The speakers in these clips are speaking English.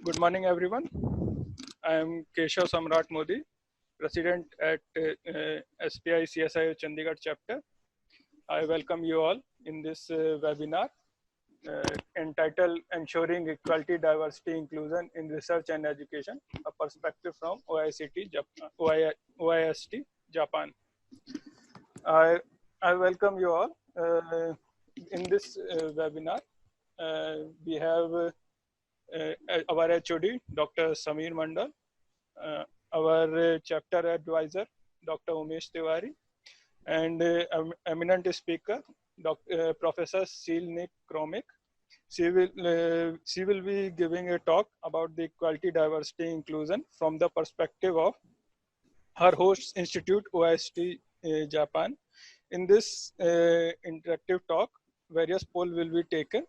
Good morning, everyone. I am Keshav Samrat Modi, President at SPI CSIO Chandigarh chapter. I welcome you all in this webinar entitled Ensuring Equality, Diversity, Inclusion in Research and Education, a Perspective from OIST, Japan. I welcome you all. In this webinar, we have our HOD, Dr. Sameer Mandal, our chapter advisor, Dr. Umesh Tiwari, and eminent speaker, Professor Sile Chormaic. She will be giving a talk about the equality, diversity, inclusion from the perspective of her host institute, OIST Japan. In this interactive talk, various polls will be taken,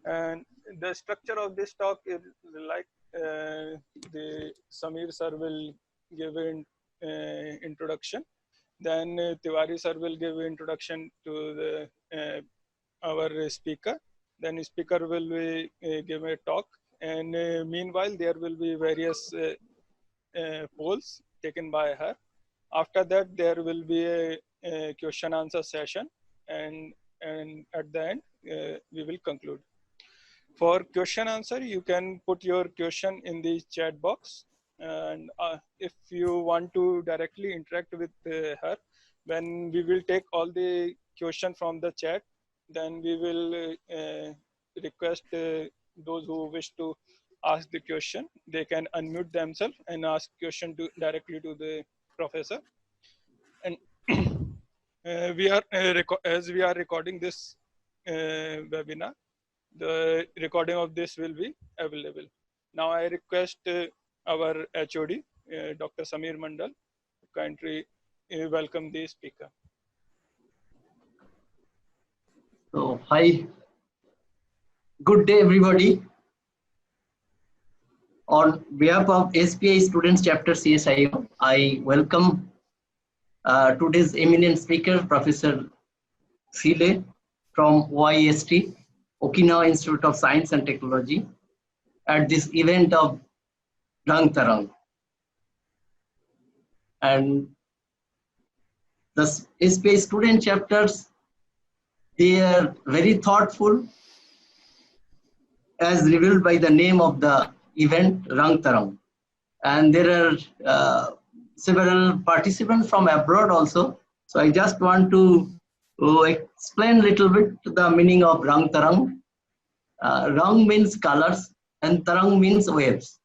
and the structure of this talk is like the Sameer sir will give an introduction, then Tiwari sir will give introduction to the our speaker, then speaker will be give a talk, and meanwhile there will be various polls taken by her. After that there will be a question answer session, and at the end we will conclude. For question answer, you can put your question in the chat box, and if you want to directly interact with her, when we will take all the question from the chat, then we will request those who wish to ask the question, they can unmute themselves and ask question directly to the professor. And as we are recording this webinar, the recording of this will be available. Now I request our HOD, Dr. Sameer Mandal, to kindly welcome the speaker. So, hi, good day everybody. On behalf of SPI Students Chapter CSIO, I welcome today's eminent speaker, Professor Sile from OIST, Okinawa Institute of Science and Technology, at this event of Rang Tarang. And the SPI student chapters, they are very thoughtful, as revealed by the name of the event, Rang Tarang. And there are several participants from abroad also. So I just want to explain a little bit the meaning of Rang Tarang. Rang means colors and Tarang means waves.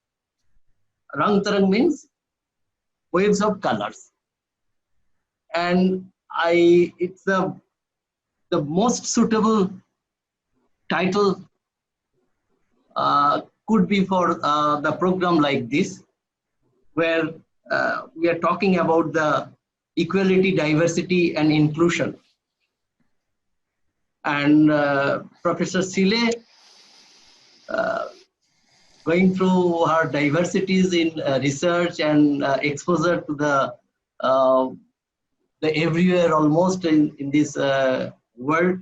Rang Tarang means waves of colors. And it's the most suitable title could be for the program like this, where we are talking about the equality, diversity, and inclusion. And Professor Sile, going through her diversities in research and exposure to the everywhere almost in this world,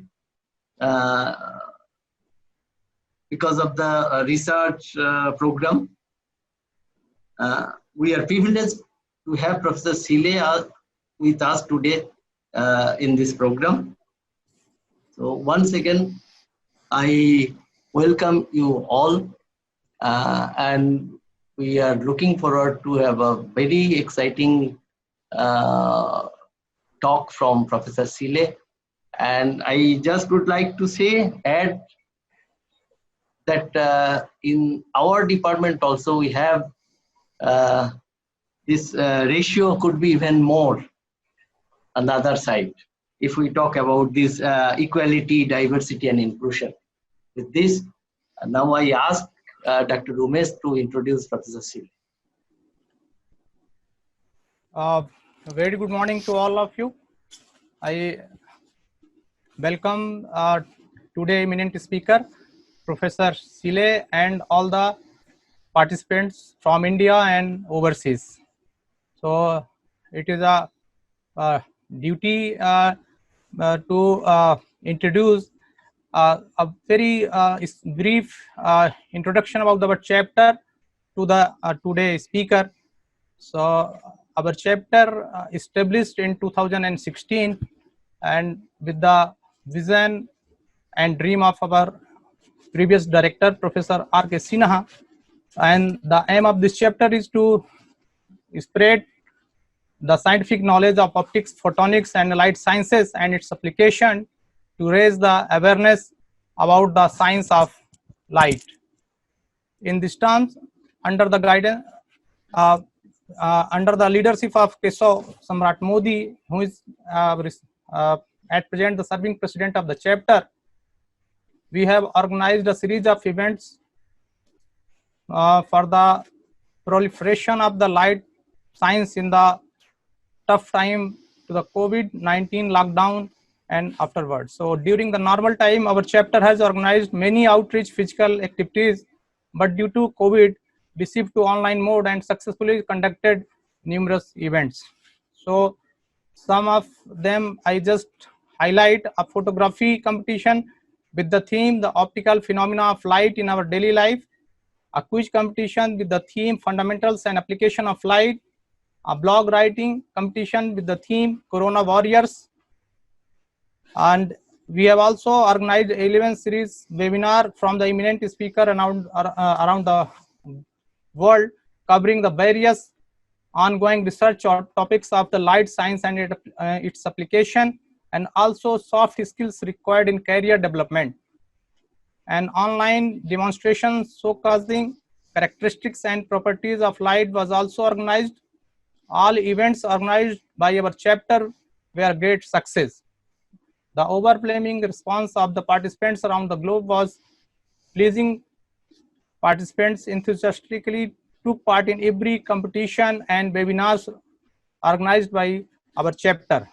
because of the research program, we are privileged to have Professor Sile with us today in this program. So once again, I welcome you all, and we are looking forward to have a very exciting talk from Professor Sile. And I just would like to add that in our department also we have this ratio could be even more on the other side if we talk about this equality, diversity, and inclusion. With this, now I ask Dr. Umesh to introduce Professor Sile. Very good morning to all of you. I welcome today eminent speaker, Professor Sile, and all the participants from India and overseas. So it is a duty to introduce a very brief introduction about our chapter to the today speaker. So our chapter established in 2016, and with the vision and dream of our previous director, Professor R.K. Sinha. And the aim of this chapter is to spread the scientific knowledge of optics, photonics, and light sciences and its application to raise the awareness about the science of light. In these terms, under the guidance, under the leadership of Keshav Samrat Modi, who is at present the serving president of the chapter, we have organized a series of events for the proliferation of the light science in the tough time to the COVID-19 lockdown and afterwards. So during the normal time, our chapter has organized many outreach physical activities, but due to COVID, we shift to online mode and successfully conducted numerous events. So some of them I just highlight: a photography competition with the theme the optical phenomena of light in our daily life, a quiz competition with the theme fundamentals and application of light, a blog writing competition with the theme Corona Warriors, and we have also organized 11 series webinar from the eminent speaker around the world, covering the various ongoing research or topics of the light science and its application, and also soft skills required in career development. An online demonstration showcasing characteristics and properties of light was also organized. All events organized by our chapter were a great success. The overwhelming response of the participants around the globe was pleasing. Participants enthusiastically took part in every competition and webinars organized by our chapter.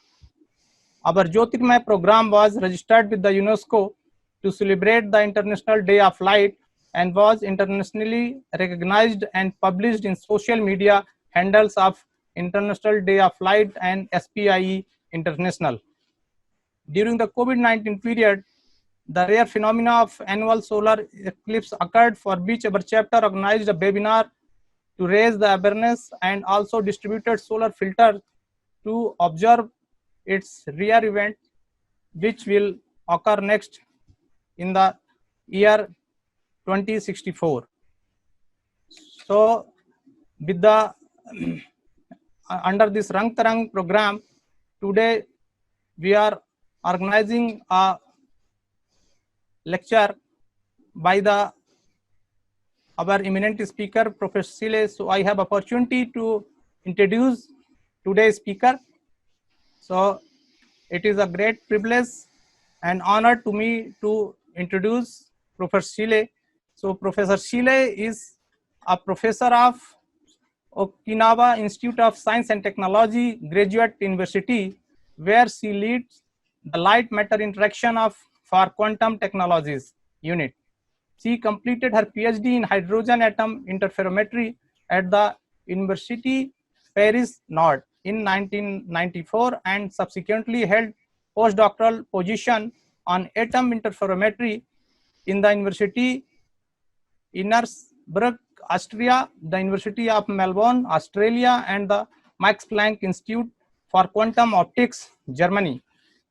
Our Jyotirmay program was registered with the UNESCO to celebrate the International Day of Light and was internationally recognized and published in social media handles of International Day of Light and SPIE International. During the COVID-19 period, the rare phenomena of annual solar eclipse occurred, for which our chapter organized a webinar to raise the awareness and also distributed solar filters to observe its rare event, which will occur next in the year 2064. So with the under this Rang Tarang program, today we are organizing a lecture by our eminent speaker, Professor Sile. So I have opportunity to introduce today's speaker. So it is a great privilege and honor to me to introduce Professor Sile. So Professor Sile is a professor of Okinawa Institute of Science and Technology Graduate University, where she leads the light matter interaction for quantum technologies unit. She completed her PhD in hydrogen atom interferometry at the University Paris Nord in 1994 and subsequently held postdoctoral position on atom interferometry in the University Innsbruck, Austria, the University of Melbourne, Australia, and the Max Planck Institute for Quantum Optics, Germany.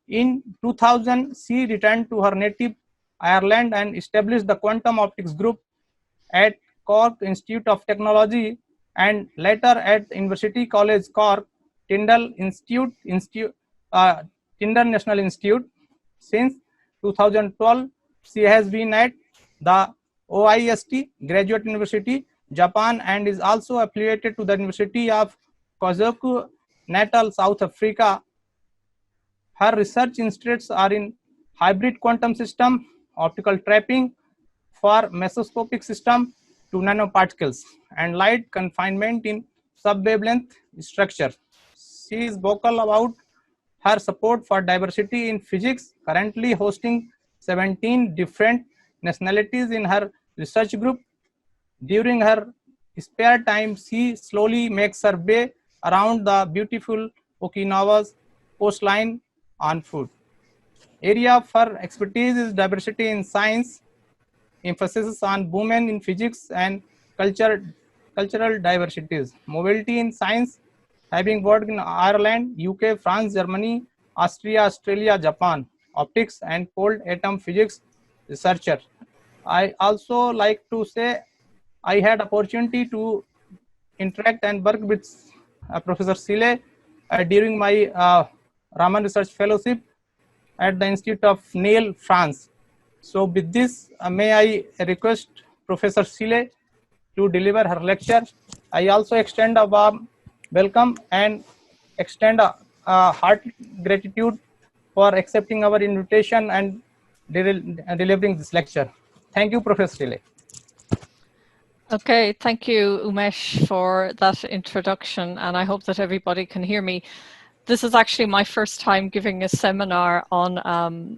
In 2000, she returned to her native Ireland and established the Quantum Optics Group at Cork Institute of Technology and later at University College Cork, Tyndall National Institute. Since 2012, she has been at the OIST Graduate University, Japan, and is also affiliated to the University of KwaZulu Natal, South Africa. Her research interests are in hybrid quantum system, optical trapping for mesoscopic system to nanoparticles, and light confinement in sub-wavelength structure. She is vocal about her support for diversity in physics, currently hosting 17 different nationalities in her research group. During her spare time, she slowly makes her way around the beautiful Okinawa's coastline on foot. Area for expertise is diversity in science, emphasis on women in physics and cultural diversities. Mobility in science, having worked in Ireland, UK, France, Germany, Austria, Australia, Japan. Optics and cold atom physics researcher. I also like to say I had opportunity to interact and work with Professor Sile during my Raman Research Fellowship at the Institute of Nail, France. So with this, may I request Professor Sile to deliver her lecture. I also extend a warm welcome and extend a hearty gratitude for accepting our invitation and delivering this lecture. Thank you, Professor Sile. Okay, thank you, Umesh, for that introduction, and I hope that everybody can hear me. This is actually my first time giving a seminar on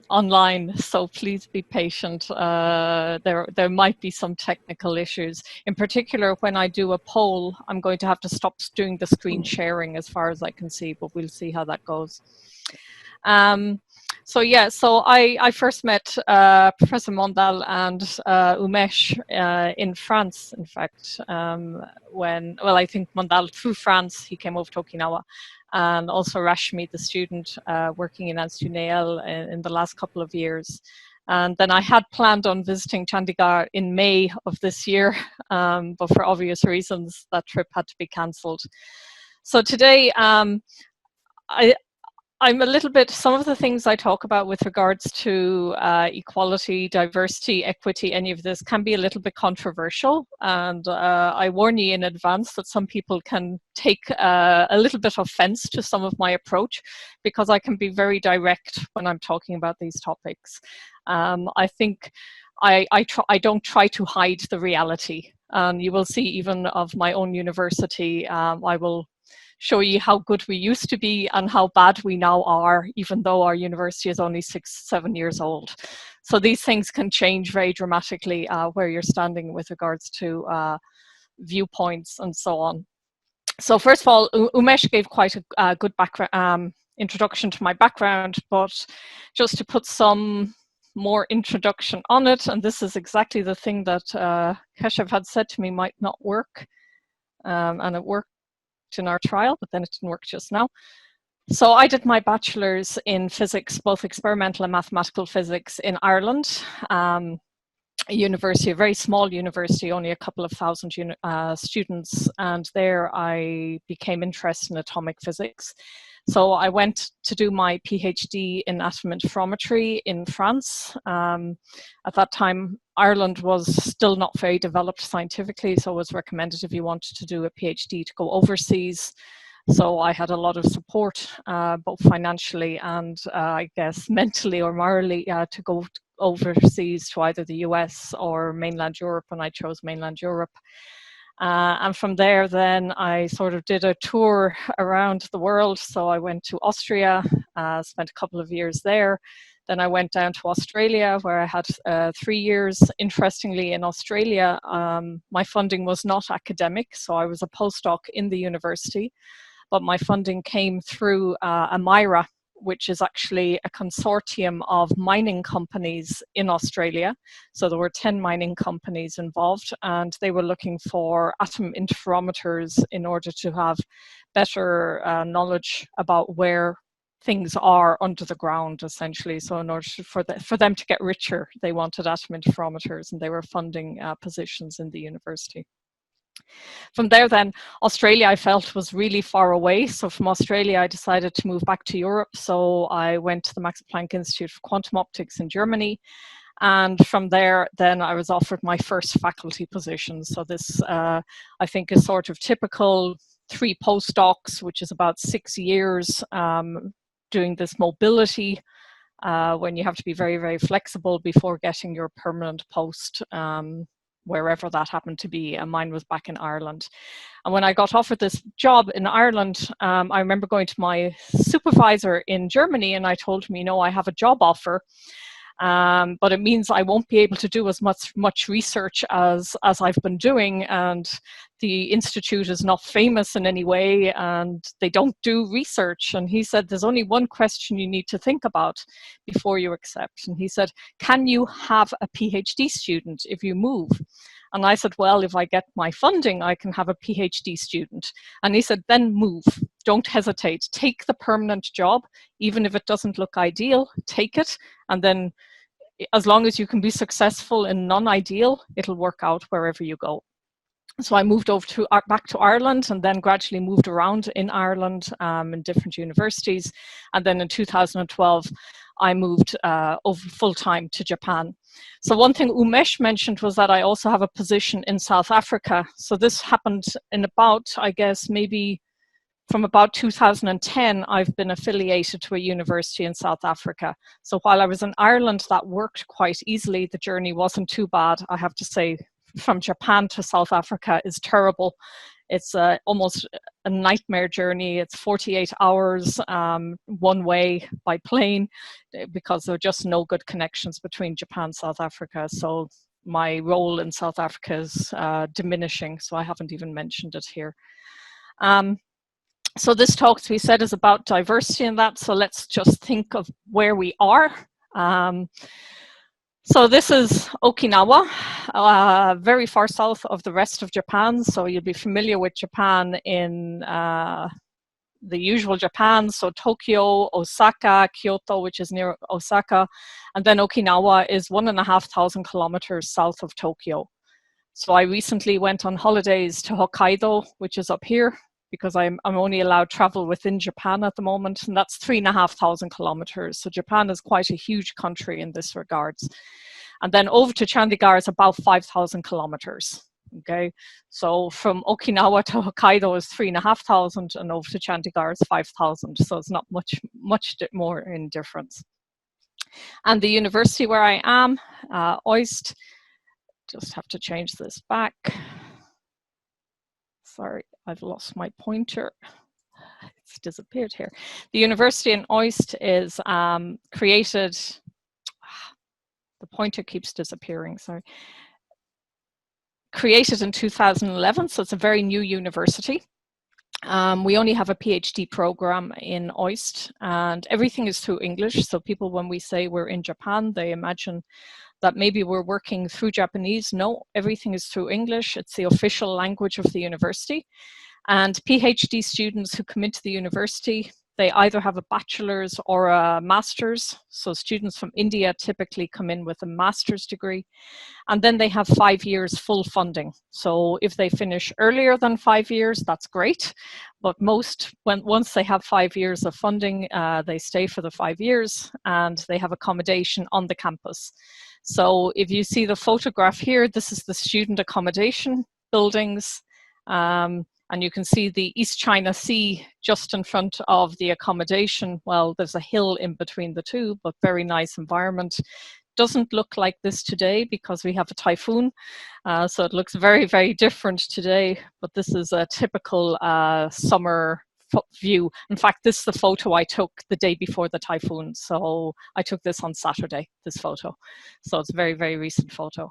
online, so please be patient. There might be some technical issues. In particular, when I do a poll, I'm going to have to stop doing the screen sharing as far as I can see, but we'll see how that goes. So yeah, so I first met Professor Mondal and Umesh in France, in fact, I think Mondal through France, he came over to Okinawa, and also Rashmi, the student working in Institut in the last couple of years. And then I had planned on visiting Chandigarh in May of this year, but for obvious reasons, that trip had to be cancelled. So today, I'm a little bit, some of the things I talk about with regards to equality, diversity, equity, any of this can be a little bit controversial. And I warn you in advance that some people can take a little bit offense to some of my approach, because I can be very direct when I'm talking about these topics. I think I don't try to hide the reality. You will see even of my own university, I will show you how good we used to be and how bad we now are, even though our university is only 6-7 years old. So these things can change very dramatically where you're standing with regards to viewpoints and so on. So first of all, Umesh gave quite a good background, introduction to my background, but just to put some more introduction on it, and this is exactly the thing that Keshav had said to me might not work, and it worked in our trial, but then it didn't work just now. So I did my bachelor's in physics, both experimental and mathematical physics, in Ireland, a university, a very small university, only a couple of thousand students, and there I became interested in atomic physics. So I went to do my PhD in atom interferometry in France. At that time, Ireland was still not very developed scientifically, so it was recommended if you wanted to do a PhD to go overseas. So I had a lot of support, both financially and I guess mentally or morally, to go overseas to either the US or mainland Europe, and I chose mainland Europe. And from there, then I sort of did a tour around the world. So I went to Austria, spent a couple of years there. Then I went down to Australia, where I had 3 years. Interestingly, in Australia, my funding was not academic, so I was a postdoc in the university, but my funding came through AMIRA, which is actually a consortium of mining companies in Australia. So there were 10 mining companies involved, and they were looking for atom interferometers in order to have better knowledge about where things are under the ground, essentially. So in order for them to get richer, they wanted atom interferometers, and they were funding positions in the university. From there then, Australia I felt was really far away. So from Australia, I decided to move back to Europe. So I went to the Max Planck Institute for Quantum Optics in Germany. And from there, then I was offered my first faculty position. So this, I think, is sort of typical 3 postdocs, which is about 6 years, doing this mobility, when you have to be very, very flexible before getting your permanent post, wherever that happened to be, and mine was back in Ireland. And when I got offered this job in Ireland, I remember going to my supervisor in Germany, and I told him, you know, I have a job offer. but it means I won't be able to do as much research as I've been doing, and the institute is not famous in any way, and they don't do research. And he said, there's only one question you need to think about before you accept. And he said, can you have a PhD student if you move? And I said, well, if I get my funding, I can have a PhD student. And he said, then move. Don't hesitate. Take the permanent job, even if it doesn't look ideal, take it. And then as long as you can be successful in non-ideal, it'll work out wherever you go. So I moved over back to Ireland, and then gradually moved around in Ireland in different universities. And then in 2012, I moved over full-time to Japan. So one thing Umesh mentioned was that I also have a position in South Africa. So this happened in about, I guess, maybe from about 2010, I've been affiliated to a university in South Africa. So while I was in Ireland, that worked quite easily. The journey wasn't too bad. I have to say, from Japan to South Africa is terrible. It's almost a nightmare journey. It's 48 hours one way by plane, because there are just no good connections between Japan and South Africa. So my role in South Africa is diminishing, so I haven't even mentioned it here. So this talk, as we said, is about diversity and that. So let's just think of where we are. So this is Okinawa, very far south of the rest of Japan. So you'll be familiar with Japan in the usual Japan. So Tokyo, Osaka, Kyoto, which is near Osaka. And then Okinawa is 1,500 kilometers south of Tokyo. So I recently went on holidays to Hokkaido, which is up here, because I'm only allowed travel within Japan at the moment, and that's 3,500 kilometers. So Japan is quite a huge country in this regards. And then over to Chandigarh is about 5,000 kilometers. Okay, so from Okinawa to Hokkaido is 3,500, and over to Chandigarh is 5,000. So it's not much more in difference. And the university where I am, OIST, just have to change this back. Sorry, I've lost my pointer. It's disappeared here. The university in OIST is created, the pointer keeps disappearing, sorry. Created in 2011, so it's a very new university. We only have a PhD program in OIST, and everything is through English. So people, when we say we're in Japan, they imagine that maybe we're working through Japanese. No, everything is through English. It's the official language of the university. And PhD students who come into the university, they either have a bachelor's or a master's. So students from India typically come in with a master's degree. And then they have 5 years full funding. So if they finish earlier than 5 years, that's great. But once they have 5 years of funding, they stay for the 5 years, and they have accommodation on the campus. So if you see the photograph here, this is the student accommodation buildings. And you can see the East China Sea just in front of the accommodation. Well, there's a hill in between the two, but very nice environment. Doesn't look like this today because we have a typhoon. So it looks very, very different today, but this is a typical summer view. In fact, this is the photo I took the day before the typhoon. So I took this on Saturday, this photo. So it's a very, very recent photo.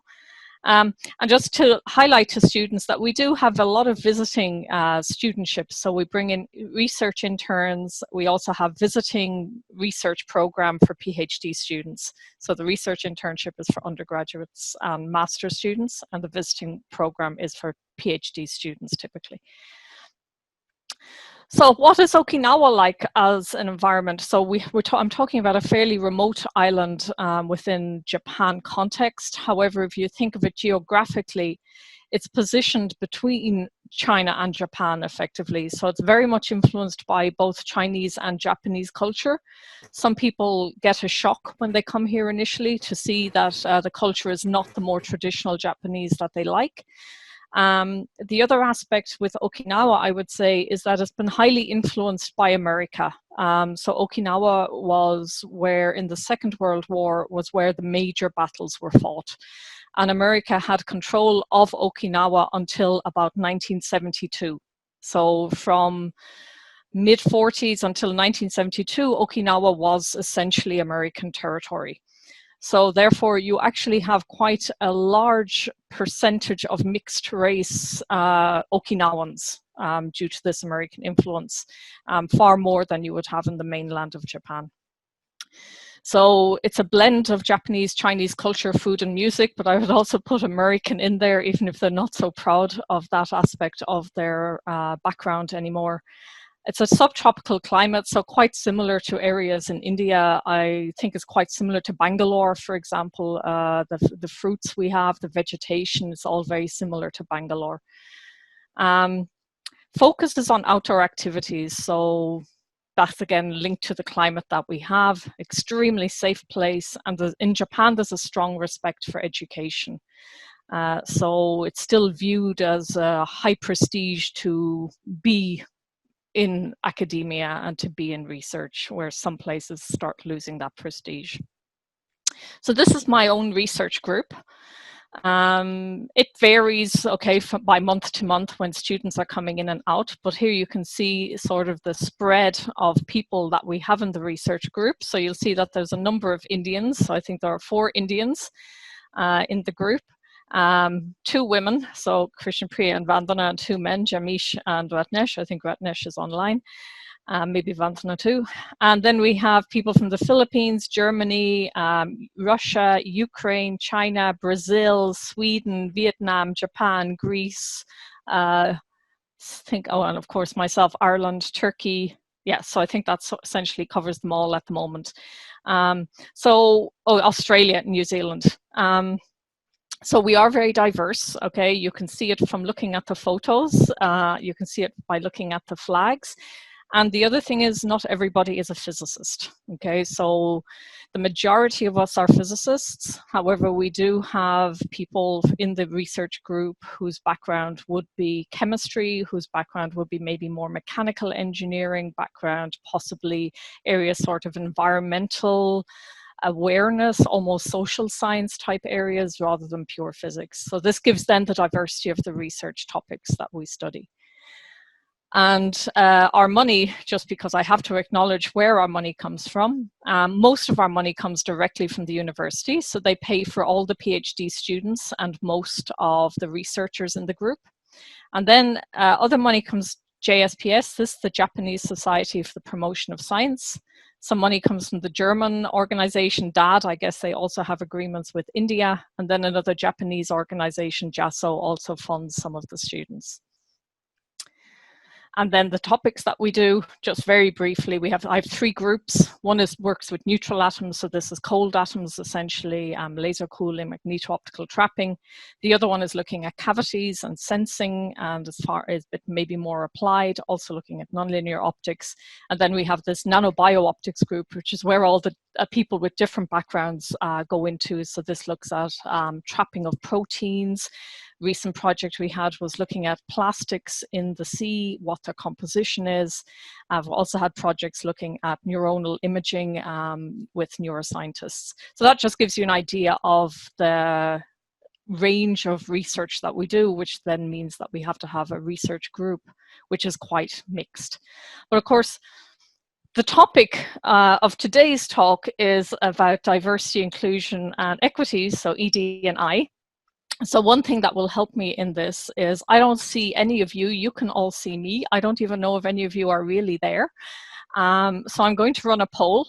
And just to highlight to students that we do have a lot of visiting studentships. So we bring in research interns. We also have visiting research program for PhD students. So the research internship is for undergraduates and master's students, and the visiting program is for PhD students typically. So what is Okinawa like as an environment? So I'm talking about a fairly remote island within Japan context. However, if you think of it geographically, it's positioned between China and Japan effectively. So it's very much influenced by both Chinese and Japanese culture. Some people get a shock when they come here initially to see that the culture is not the more traditional Japanese that they like. The other aspect with Okinawa, I would say, is that it's been highly influenced by America. So Okinawa was where, in the Second World War, was where the major battles were fought. And America had control of Okinawa until about 1972. So from mid-40s until 1972, Okinawa was essentially American territory. So therefore, you actually have quite a large percentage of mixed race Okinawans due to this American influence, far more than you would have in the mainland of Japan. So it's a blend of Japanese, Chinese culture, food and music, but I would also put American in there, even if they're not so proud of that aspect of their background anymore. It's a subtropical climate, so quite similar to areas in India. I think it's quite similar to Bangalore, for example. The fruits we have, the vegetation, is all very similar to Bangalore. Focus is on outdoor activities, so that's again linked to the climate that we have. Extremely safe place, and in Japan there's a strong respect for education. So it's still viewed as a high prestige to be in academia and to be in research, where some places start losing that prestige. So this is my own research group. It varies, okay, by month to month when students are coming in and out, but here you can see sort of the spread of people that we have in the research group. So you'll see that there's a number of Indians. So I think there are 4 Indians in the group, 2 women, so Krishna Priya and Vandana, and 2 men, Jamish and Ratnesh. I think Ratnesh is online. Maybe Vandana too. And then we have people from the Philippines, Germany, Russia, Ukraine, China, Brazil, Sweden, Vietnam, Japan, Greece, and of course myself, Ireland, Turkey. Yeah, so I think that essentially covers them all at the moment. Australia, New Zealand. So we are very diverse, okay? You can see it from looking at the photos. You can see it by looking at the flags. And the other thing is, not everybody is a physicist, okay? So the majority of us are physicists. However, we do have people in the research group whose background would be chemistry, whose background would be maybe more mechanical engineering background, possibly areas sort of environmental awareness, almost social science type areas rather than pure physics. So this gives then the diversity of the research topics that we study. And our money, just because I have to acknowledge where our money comes from, most of our money comes directly from the university. So they pay for all the PhD students and most of the researchers in the group. And then other money comes JSPS, this is the Japanese Society for the Promotion of Science. Some money comes from the German organization DAD. I guess they also have agreements with India. And then another Japanese organization, JASO, also funds some of the students. And then the topics that we do, just very briefly, I have 3 groups. One works with neutral atoms, so this is cold atoms, essentially, laser cooling, magneto-optical trapping. The other one is looking at cavities and sensing, and as far as it may be more applied, also looking at nonlinear optics. And then we have this nanobio-optics group, which is where all the people with different backgrounds go into. So this looks at trapping of proteins. Recent project we had was looking at plastics in the sea, what their composition is. I've also had projects looking at neuronal imaging with neuroscientists. So that just gives you an idea of the range of research that we do, which then means that we have to have a research group, which is quite mixed. But of course, the topic of today's talk is about diversity, inclusion, and equity, so ED and I. So one thing that will help me in this is I don't see any of you. You can all see me. I don't even know if any of you are really there. So I'm going to run a poll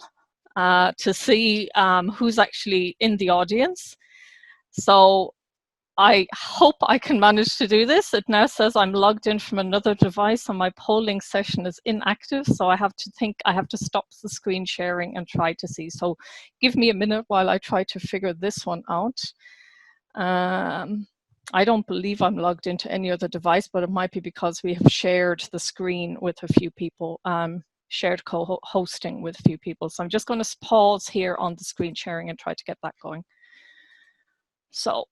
to see who's actually in the audience. So I hope I can manage to do this. It now says I'm logged in from another device and my polling session is inactive. So I have to stop the screen sharing and try to see. So give me a minute while I try to figure this one out. I don't believe I'm logged into any other device, but it might be because we have shared the screen with a few people, shared co-hosting with a few people. So I'm just going to pause here on the screen sharing and try to get that going. So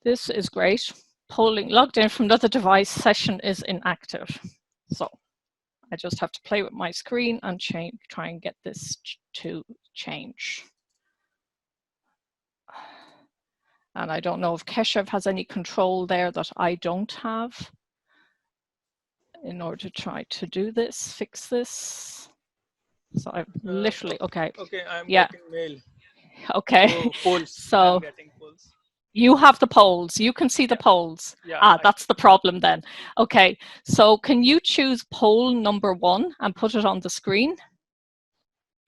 this is great. Polling logged in from another device, session is inactive. So I just have to play with my screen and try and get this to change. And I don't know if Keshav has any control there that I don't have in order to try to do this, fix this. So I've literally, okay. Okay, I'm yeah. getting mail. Okay. Oh, polls. So I'm getting polls. you have the polls. You can see the polls. Yeah. That's the problem then. Okay. So can you choose poll number 1 and put it on the screen?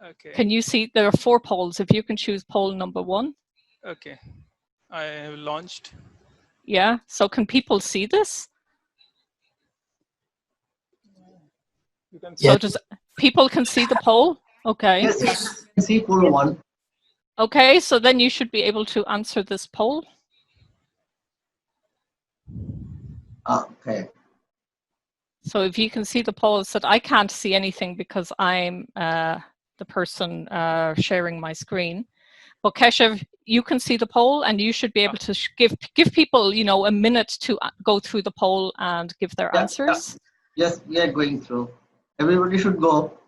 Okay. Can you see there are 4 polls? If you can choose poll number 1. Okay. I have launched. Yeah. So can people see this? You can Yes. So does people can see the poll? Okay. Yes, yes. You can see poll 1. Okay. So then you should be able to answer this poll. Okay. So if you can see the poll, it said I can't see anything because I'm the person sharing my screen. But Keshav, you can see the poll, and you should be able to give people, a minute to go through the poll and give their answers. Yes, we are going through. Everybody should go.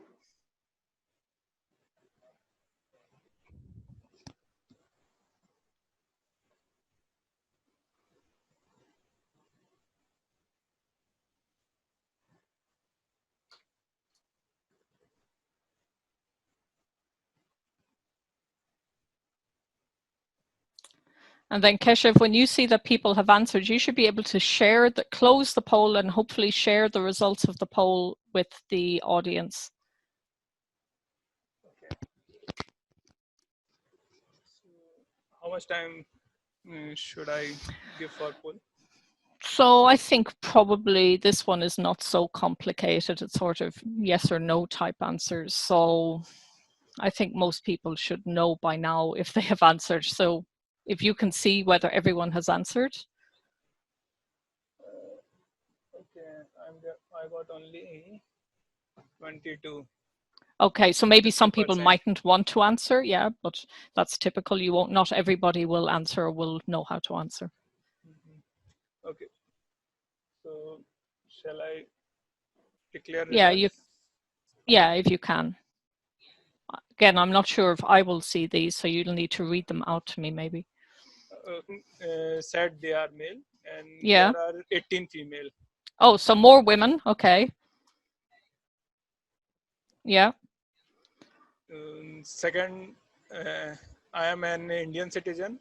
And then Keshav, when you see that people have answered, you should be able to close the poll and hopefully share the results of the poll with the audience. Okay. So how much time should I give for poll? So I think probably this one is not so complicated. It's sort of yes or no type answers. So I think most people should know by now if they have answered. So if you can see whether everyone has answered. Okay, I got only 22. Okay, so maybe some 50%. people mightn't want to answer, yeah, but that's typical. Not everybody will answer or will know how to answer. Okay. So shall I declare Yeah, results? if you can. Again, I'm not sure if I will see these, so you'll need to read them out to me maybe. Said they are male, and Yeah. there are 18 female. Oh, so more women, okay. Yeah. Second, I am an Indian citizen.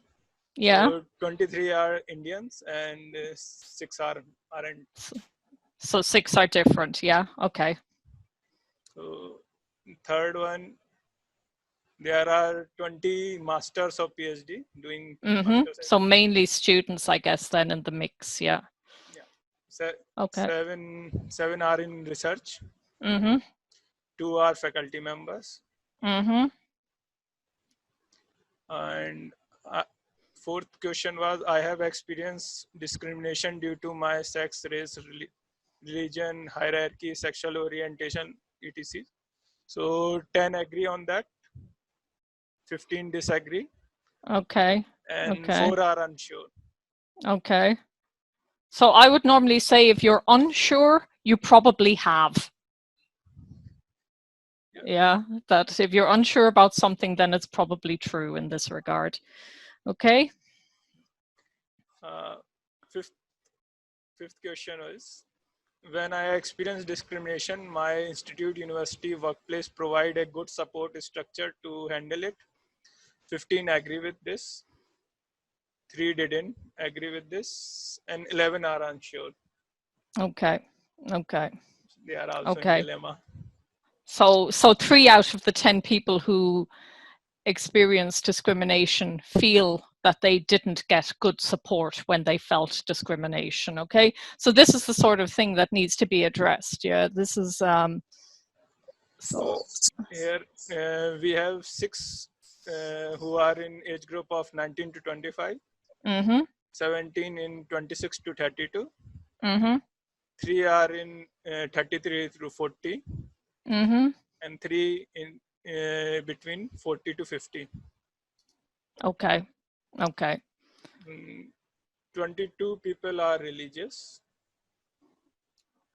Yeah. So 23 are Indians and 6 aren't. So 6 are different, yeah, okay. So third one, there are 20 masters of PhD doing. So mainly students, I guess, then in the mix, yeah. Yeah. Okay. Seven are in research. 2 are faculty members. And fourth question was, I have experienced discrimination due to my sex, race, religion, hierarchy, sexual orientation, etc. So 10 agree on that, 15 disagree. Okay. And 4 are unsure. Okay. So I would normally say if you're unsure, you probably have. Yeah, that if you're unsure about something, then it's probably true in this regard. Okay. Fifth question is, when I experience discrimination, my institute, university, workplace provide a good support structure to handle it. 15 agree with this, 3 didn't agree with this, and 11 are unsure. Okay. Okay. They are also in dilemma. So 3 out of the 10 people who experience discrimination feel that they didn't get good support when they felt discrimination. Okay, so this is the sort of thing that needs to be addressed. Yeah, this is so here we have 6 who are in age group of 19 to 25, 17 in 26 to 32, 3 are in 33 through 40, and 3 in between 40 to 50. Okay. 22 people are religious.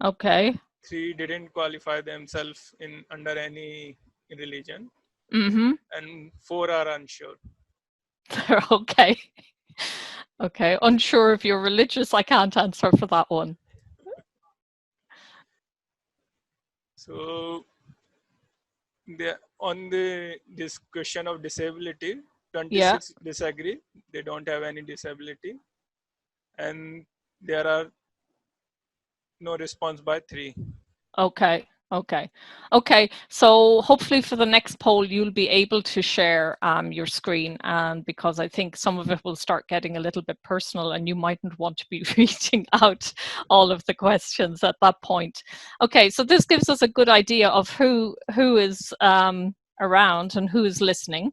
Okay. 3 didn't qualify themselves under any religion. And 4 are unsure. Okay. Okay. Unsure if you're religious, I can't answer for that one. So on this question of disability, 26 disagree, they don't have any disability, and there are no response by 3. Okay. Okay. So hopefully for the next poll, you'll be able to share your screen, and because I think some of it will start getting a little bit personal, and you mightn't want to be reading out all of the questions at that point. Okay, so this gives us a good idea of who is around and who is listening.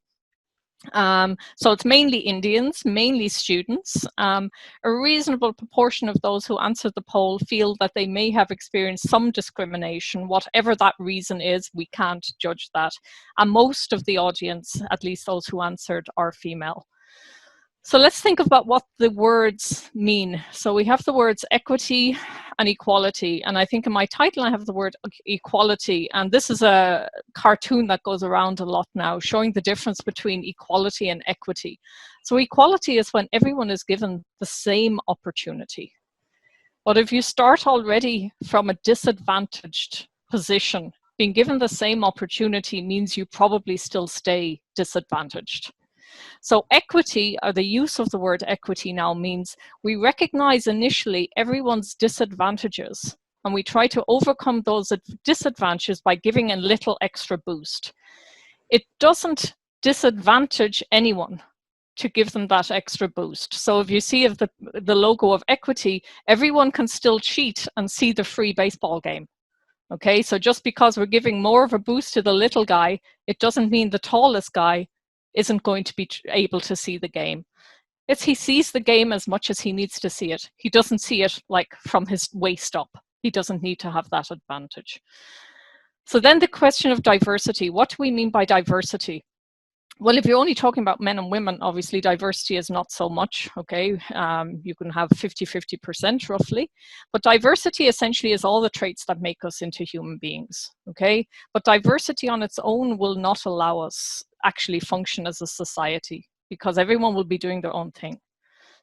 So it's mainly Indians, mainly students. A reasonable proportion of those who answered the poll feel that they may have experienced some discrimination, whatever that reason is. We can't judge that. And most of the audience, at least those who answered, are female. So let's think about what the words mean. So we have the words equity and equality. And I think in my title, I have the word equality. And this is a cartoon that goes around a lot now, showing the difference between equality and equity. So equality is when everyone is given the same opportunity. But if you start already from a disadvantaged position, being given the same opportunity means you probably still stay disadvantaged. So equity, or the use of the word equity now, means we recognize initially everyone's disadvantages, and we try to overcome those disadvantages by giving a little extra boost. It doesn't disadvantage anyone to give them that extra boost. So if you see the logo of equity, everyone can still cheat and see the free baseball game. Okay, so just because we're giving more of a boost to the little guy, it doesn't mean the tallest guy isn't going to be able to see the game. He sees the game as much as he needs to see it. He doesn't see it like from his waist up. He doesn't need to have that advantage. So then the question of diversity. What do we mean by diversity? Well, if you're only talking about men and women, obviously diversity is not so much, okay? You can have 50-50% roughly, but diversity essentially is all the traits that make us into human beings, okay? But diversity on its own will not allow us actually function as a society, because everyone will be doing their own thing.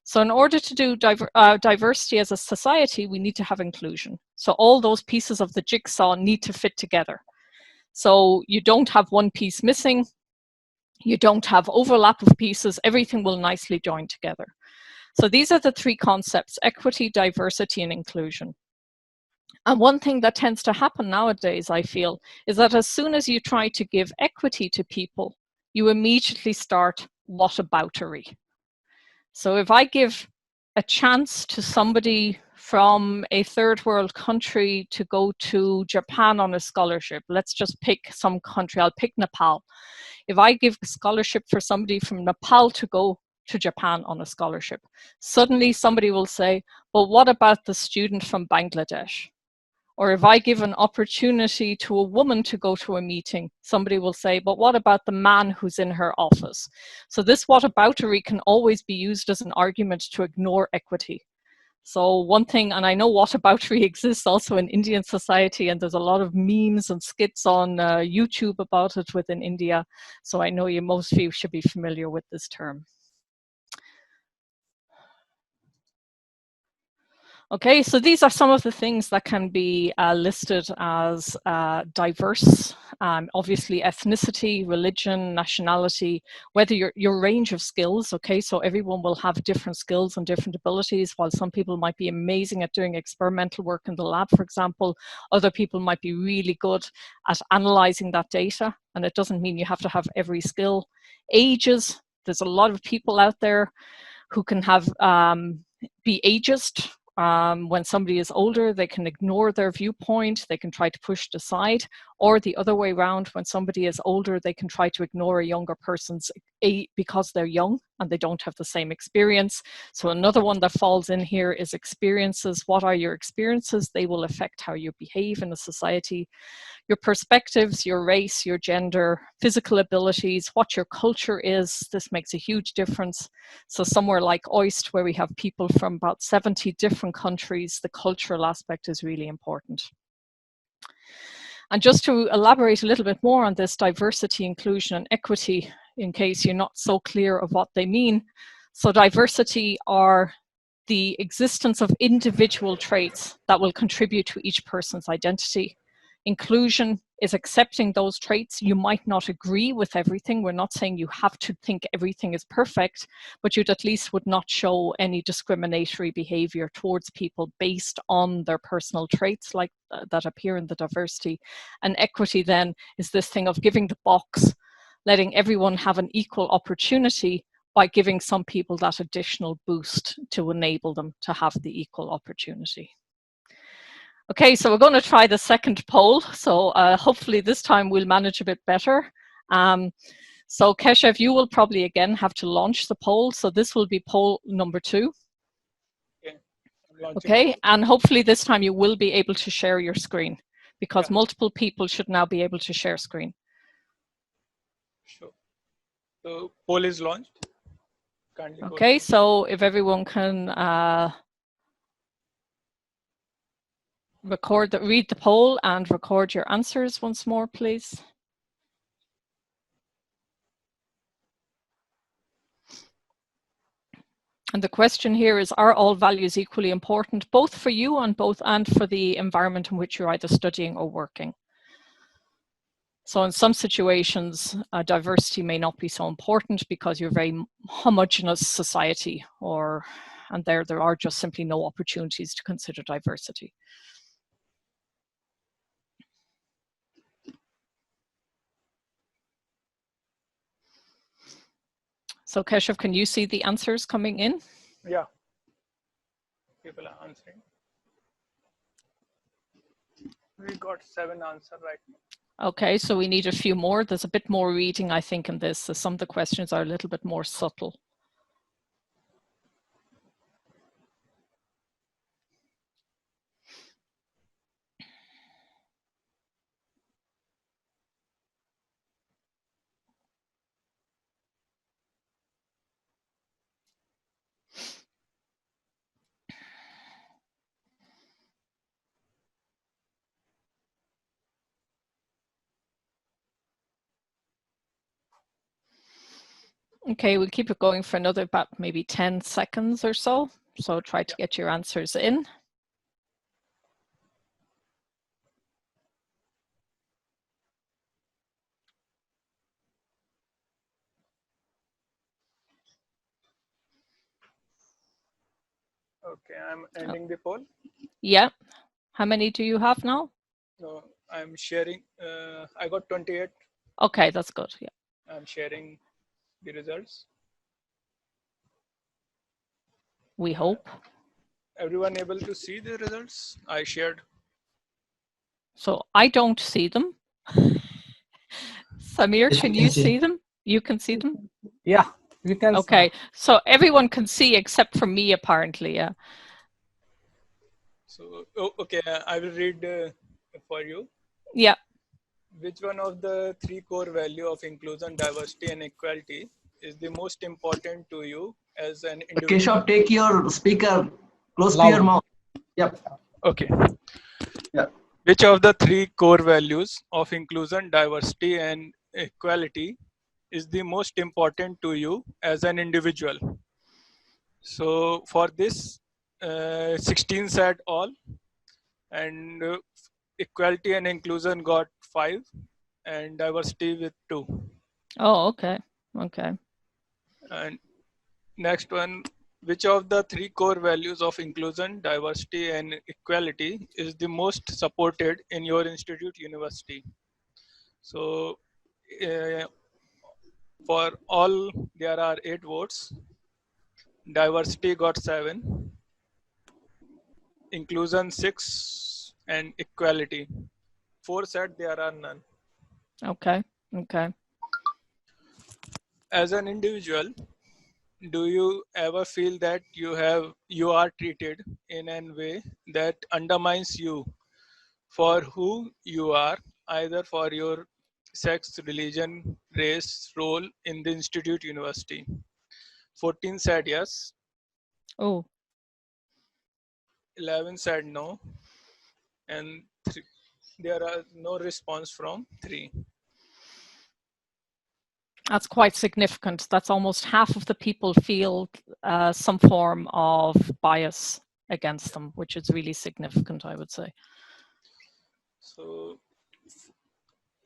So in order to do diversity as a society, we need to have inclusion. So all those pieces of the jigsaw need to fit together. So you don't have one piece missing, you don't have overlap of pieces, everything will nicely join together. So these are the 3 concepts: equity, diversity, and inclusion. And one thing that tends to happen nowadays, I feel, is that as soon as you try to give equity to people, you immediately start whataboutery. So if I give a chance to somebody from a third world country to go to Japan on a scholarship, let's just pick some country, I'll pick Nepal. If I give a scholarship for somebody from Nepal to go to Japan on a scholarship, suddenly somebody will say, well, what about the student from Bangladesh? Or if I give an opportunity to a woman to go to a meeting, somebody will say, but what about the man who's in her office? So this whataboutery can always be used as an argument to ignore equity. So one thing, and I know whataboutery exists also in Indian society, and there's a lot of memes and skits on YouTube about it within India. So I know most of you should be familiar with this term. Okay, so these are some of the things that can be listed as diverse. Obviously, ethnicity, religion, nationality, whether your range of skills, okay, so everyone will have different skills and different abilities. While some people might be amazing at doing experimental work in the lab, for example, other people might be really good at analyzing that data, and it doesn't mean you have to have every skill. Ages, there's a lot of people out there who can have be ageist. When somebody is older, they can ignore their viewpoint, they can try to push it aside, or the other way around, when somebody is older, they can try to ignore a younger person's because they're young and they don't have the same experience. So another one that falls in here is experiences. What are your experiences? They will affect how you behave in a society. Your perspectives, your race, your gender, physical abilities, what your culture is, this makes a huge difference. So somewhere like OIST, where we have people from about 70 different countries, the cultural aspect is really important. And just to elaborate a little bit more on this diversity, inclusion, and equity, in case you're not so clear of what they mean. So diversity are the existence of individual traits that will contribute to each person's identity. Inclusion is accepting those traits. You might not agree with everything. We're not saying you have to think everything is perfect, but you'd at least would not show any discriminatory behavior towards people based on their personal traits like that appear in the diversity. And equity then is this thing of giving the box, letting everyone have an equal opportunity by giving some people that additional boost to enable them to have the equal opportunity. Okay, so we're going to try the second poll. So hopefully this time we'll manage a bit better. So Keshav, you will probably again have to launch the poll. So this will be poll number 2. Okay, and hopefully this time you will be able to share your screen, because multiple people should now be able to share screen. Sure. So poll is launched. Okay, so if everyone can read the poll and record your answers once more, please. And the question here is, are all values equally important, both for you and for the environment in which you're either studying or working? So in some situations, diversity may not be so important because you're a very homogeneous society, and there are just simply no opportunities to consider diversity. So Keshav, can you see the answers coming in? Yeah, people are answering. We got 7 answers right now. Okay, so we need a few more. There's a bit more reading, I think, in this. So some of the questions are a little bit more subtle. Okay, we'll keep it going for another about maybe 10 seconds or so. So try to get your answers in. Okay, I'm ending the poll. Yeah. How many do you have now? So I'm sharing. I got 28. Okay, that's good. Yeah. I'm sharing the results. We hope. Everyone able to see the results I shared? So I don't see them. Samir, Yes, can we you can see. see them? You can see them? Yeah, we can. Okay, so everyone can see except for me, apparently. Yeah. So, okay, I will read for you. Yeah. Which one of the 3 core values of inclusion, diversity, and equality is the most important to you as an individual? Keshav, take your speaker close to Loud. your mouth. Yep. Okay. Yeah. Which of the 3 core values of inclusion, diversity, and equality is the most important to you as an individual? So for this, 16 said all, and equality and inclusion got 5, and diversity with 2. Oh, okay. Okay. And next one, which of the 3 core values of inclusion, diversity, and equality is the most supported in your institute, university? So for all, there are 8 votes. Diversity got 7, inclusion 6, and equality 4 said there are none. Okay. Okay. As an individual, do you ever feel that you are treated in a way that undermines you for who you are, either for your sex, religion, race, role in the institute, university? 14 said yes, Oh. 11 said no, and there are no response from 3. That's quite significant. That's almost half of the people feel some form of bias against them, which is really significant, I would say. So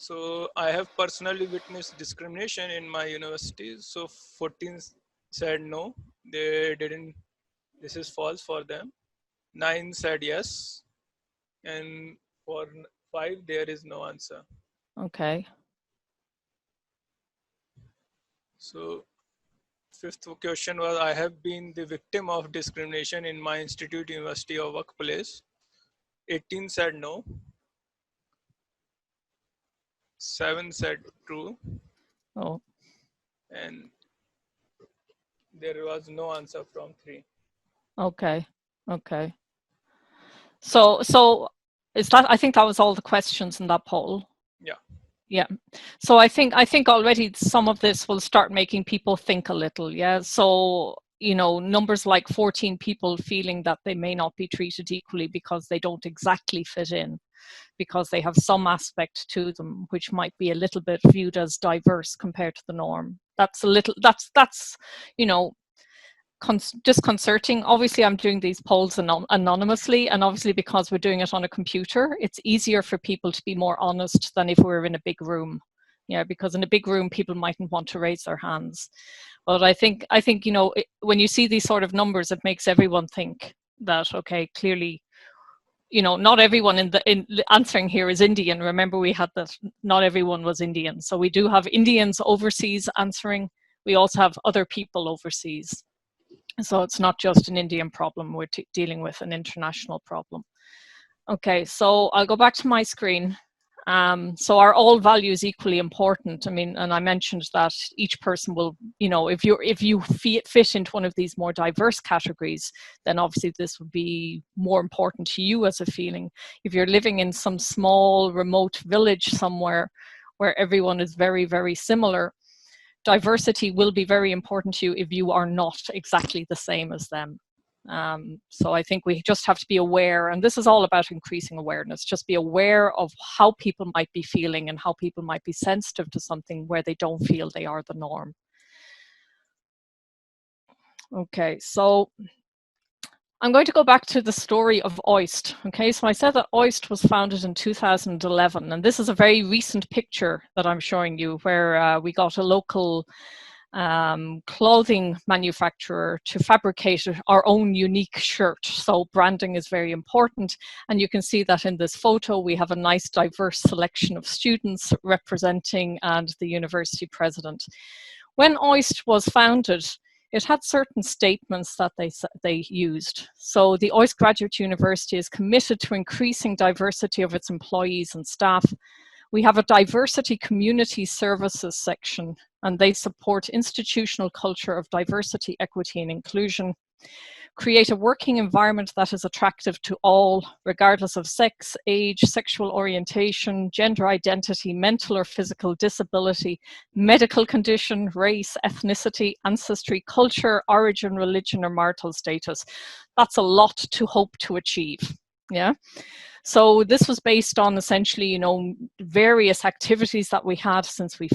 So I have personally witnessed discrimination in my university. So 14 said no, they didn't. This is false for them. 9 said yes, and for 5 there is no answer. Okay. So fifth question was, I have been the victim of discrimination in my institute, university, or workplace. 18 said no. 7 said true. Oh, And there was no answer from 3. okay. Okay. So is that, I think that was all the questions in that poll. Yeah. Yeah. So I think already some of this will start making people think a little. Yeah. So, you know, numbers like 14 people feeling that they may not be treated equally because they don't exactly fit in, because they have some aspect to them which might be a little bit viewed as diverse compared to the norm. That's a little, that's you know, disconcerting. Obviously, I'm doing these polls anonymously, and obviously because we're doing it on a computer, it's easier for people to be more honest than if we were in a big room. Yeah, because in a big room, people mightn't want to raise their hands. But I think you know, when you see these sort of numbers, it makes everyone think that, okay, clearly, you know, not everyone in answering here is Indian. Remember, we had that not everyone was Indian. So we do have Indians overseas answering. We also have other people overseas. So it's not just an Indian problem, we're dealing with an international problem. Okay, so I'll go back to my screen. So are all values equally important? I mean, and I mentioned that each person will, you know, if you fit into one of these more diverse categories, then obviously this would be more important to you as a feeling. If you're living in some small remote village somewhere where everyone is very, very similar, diversity will be very important to you if you are not exactly the same as them. So I think we just have to be aware, and this is all about increasing awareness, just be aware of how people might be feeling and how people might be sensitive to something where they don't feel they are the norm. Okay, so I'm going to go back to the story of OIST. Okay, so I said that OIST was founded in 2011, and this is a very recent picture that I'm showing you where we got a local clothing manufacturer to fabricate our own unique shirt. So branding is very important. And you can see that in this photo, we have a nice diverse selection of students representing and the university president. When OIST was founded, it had certain statements that they used. So the OIST Graduate University is committed to increasing diversity of its employees and staff. We have a diversity community services section, and they support institutional culture of diversity, equity, and inclusion. Create a working environment that is attractive to all, regardless of sex, age, sexual orientation, gender identity, mental or physical disability, medical condition, race, ethnicity, ancestry, culture, origin, religion, or marital status. That's a lot to hope to achieve. Yeah. So this was based on essentially, you know, various activities that we had since we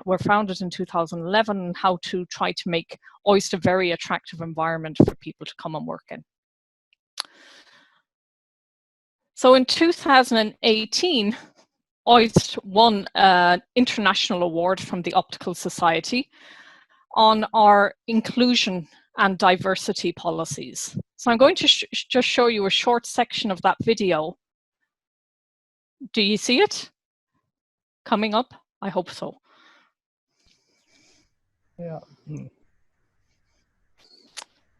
were founded in 2011, and how to try to make OIST a very attractive environment for people to come and work in. So in 2018, OIST won an international award from the Optical Society on our inclusion and diversity policies. So I'm going to just show you a short section of that video. Do you see it coming up? I hope so. Yeah.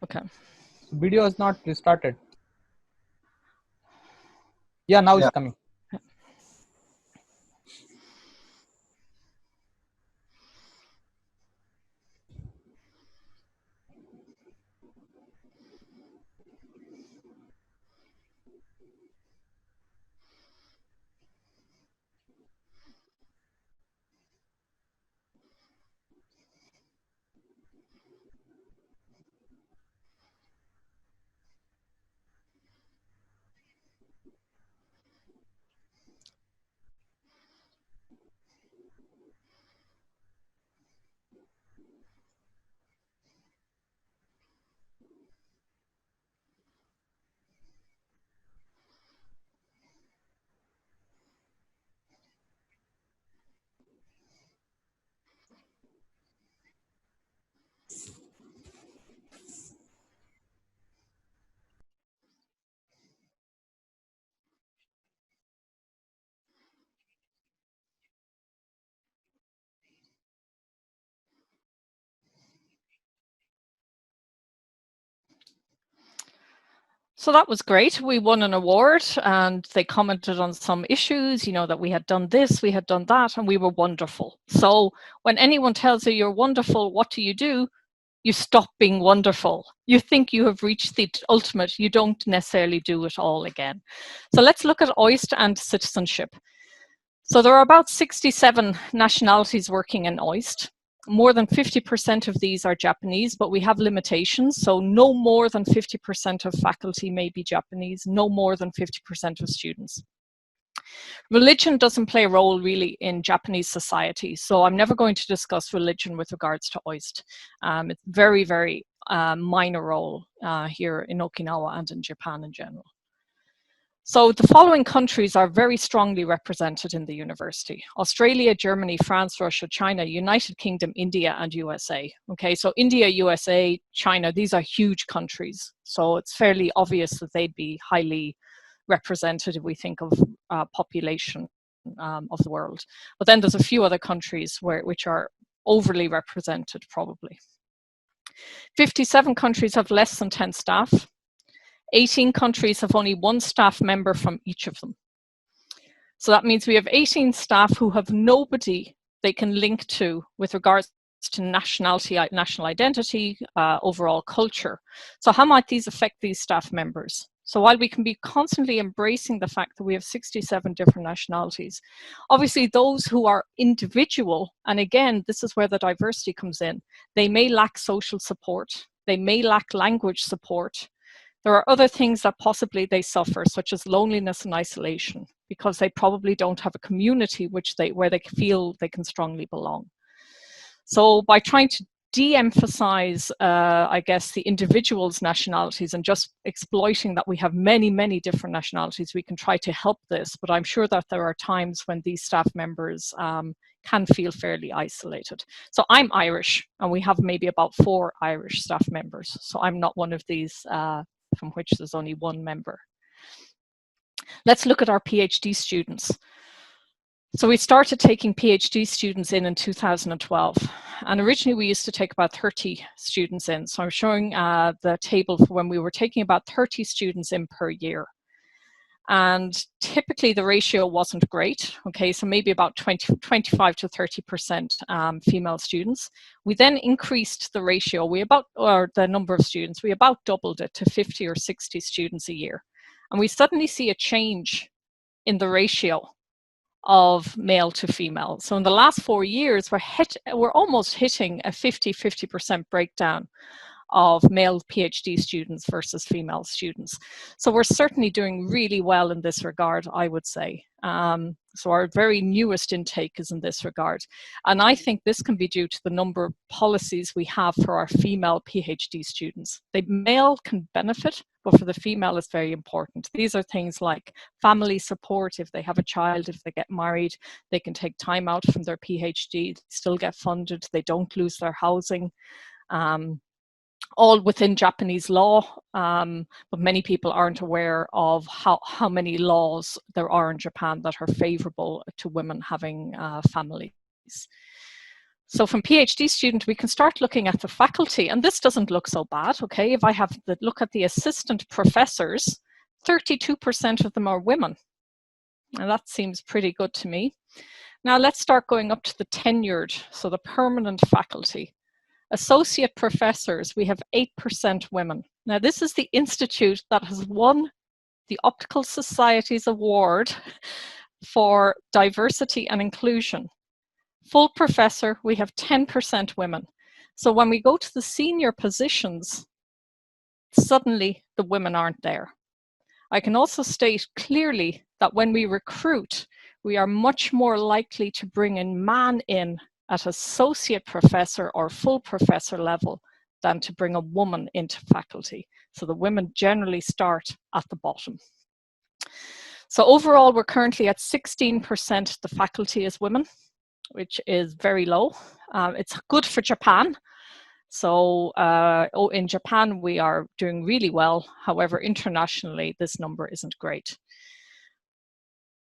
Okay. Video is not restarted. Yeah, now it's coming. So that was great. We won an award and they commented on some issues, you know, that we had done this, we had done that, and we were wonderful. So when anyone tells you you're wonderful, what do? You stop being wonderful. You think you have reached the ultimate. You don't necessarily do it all again. So let's look at OIST and citizenship. So there are about 67 nationalities working in OIST. More than 50% of these are Japanese, but we have limitations. So no more than 50% of faculty may be Japanese, no more than 50% of students. Religion doesn't play a role really in Japanese society. So I'm never going to discuss religion with regards to OIST. It's very, very minor role here in Okinawa and in Japan in general. So the following countries are very strongly represented in the university: Australia, Germany, France, Russia, China, United Kingdom, India, and USA. Okay, so India, USA, China, these are huge countries. So it's fairly obvious that they'd be highly represented if we think of population of the world. But then there's a few other countries which are overly represented probably. 57 countries have less than 10 staff. 18 countries have only one staff member from each of them. So that means we have 18 staff who have nobody they can link to with regards to nationality, national identity, overall culture. So how might these affect these staff members? So while we can be constantly embracing the fact that we have 67 different nationalities, obviously those who are individual, and again, this is where the diversity comes in, they may lack social support, they may lack language support. There are other things that possibly they suffer, such as loneliness and isolation, because they probably don't have a community where they feel they can strongly belong. So by trying to de-emphasize, I guess, the individual's nationalities and just exploiting that we have many, many different nationalities, we can try to help this. But I'm sure that there are times when these staff members can feel fairly isolated. So I'm Irish, and we have maybe about 4 Irish staff members. So I'm not one of these from which there's only one member. Let's look at our PhD students. So we started taking PhD students in 2012. And originally we used to take about 30 students in. So I'm showing the table for when we were taking about 30 students in per year. And typically the ratio wasn't great. Okay, so maybe about 25 to 30% female students. We then increased the ratio. Or the number of students, we about doubled it to 50 or 60 students a year. And we suddenly see a change in the ratio of male to female. So in the last 4 years, we're almost hitting a 50% breakdown of male PhD students versus female students. So we're certainly doing really well in this regard, I would say. So our very newest intake is in this regard. And I think this can be due to the number of policies we have for our female PhD students. The male can benefit, but for the female it's very important. These are things like family support. If they have a child, if they get married, they can take time out from their PhD, still get funded, they don't lose their housing. All within Japanese law, but many people aren't aware of how many laws there are in Japan that are favorable to women having families. So from PhD student, we can start looking at the faculty, and this doesn't look so bad, okay? If I have the look at the assistant professors, 32% of them are women. And that seems pretty good to me. Now let's start going up to the tenured, so the permanent faculty. Associate professors, we have 8% women. Now this is the institute that has won the Optical Society's award for diversity and inclusion. Full professor, we have 10% women. So when we go to the senior positions, suddenly the women aren't there. I can also state clearly that when we recruit, we are much more likely to bring a man in at associate professor or full professor level than to bring a woman into faculty. So the women generally start at the bottom. So overall, we're currently at 16% of the faculty is women, which is very low. It's good for Japan. So in Japan, we are doing really well. However, internationally, this number isn't great.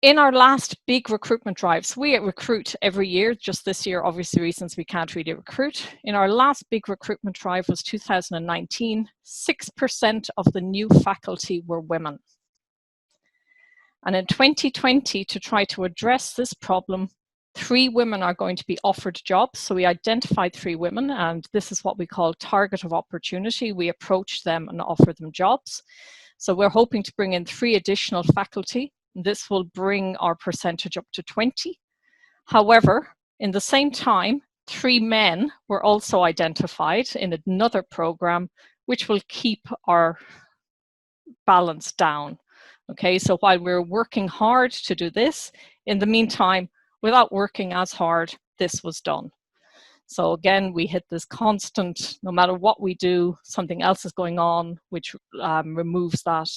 In our last big recruitment drives, we recruit every year, just this year, obviously reasons we can't really recruit. In our last big recruitment drive was 2019, 6% of the new faculty were women. And in 2020, to try to address this problem, 3 women are going to be offered jobs. So we identified 3 women, and this is what we call target of opportunity. We approach them and offer them jobs. So we're hoping to bring in 3 additional faculty. This will bring our percentage up to 20. However, in the same time, 3 men were also identified in another program, which will keep our balance down. Okay, so while we're working hard to do this, in the meantime, without working as hard, this was done. So again, we hit this constant, no matter what we do, something else is going on, which removes that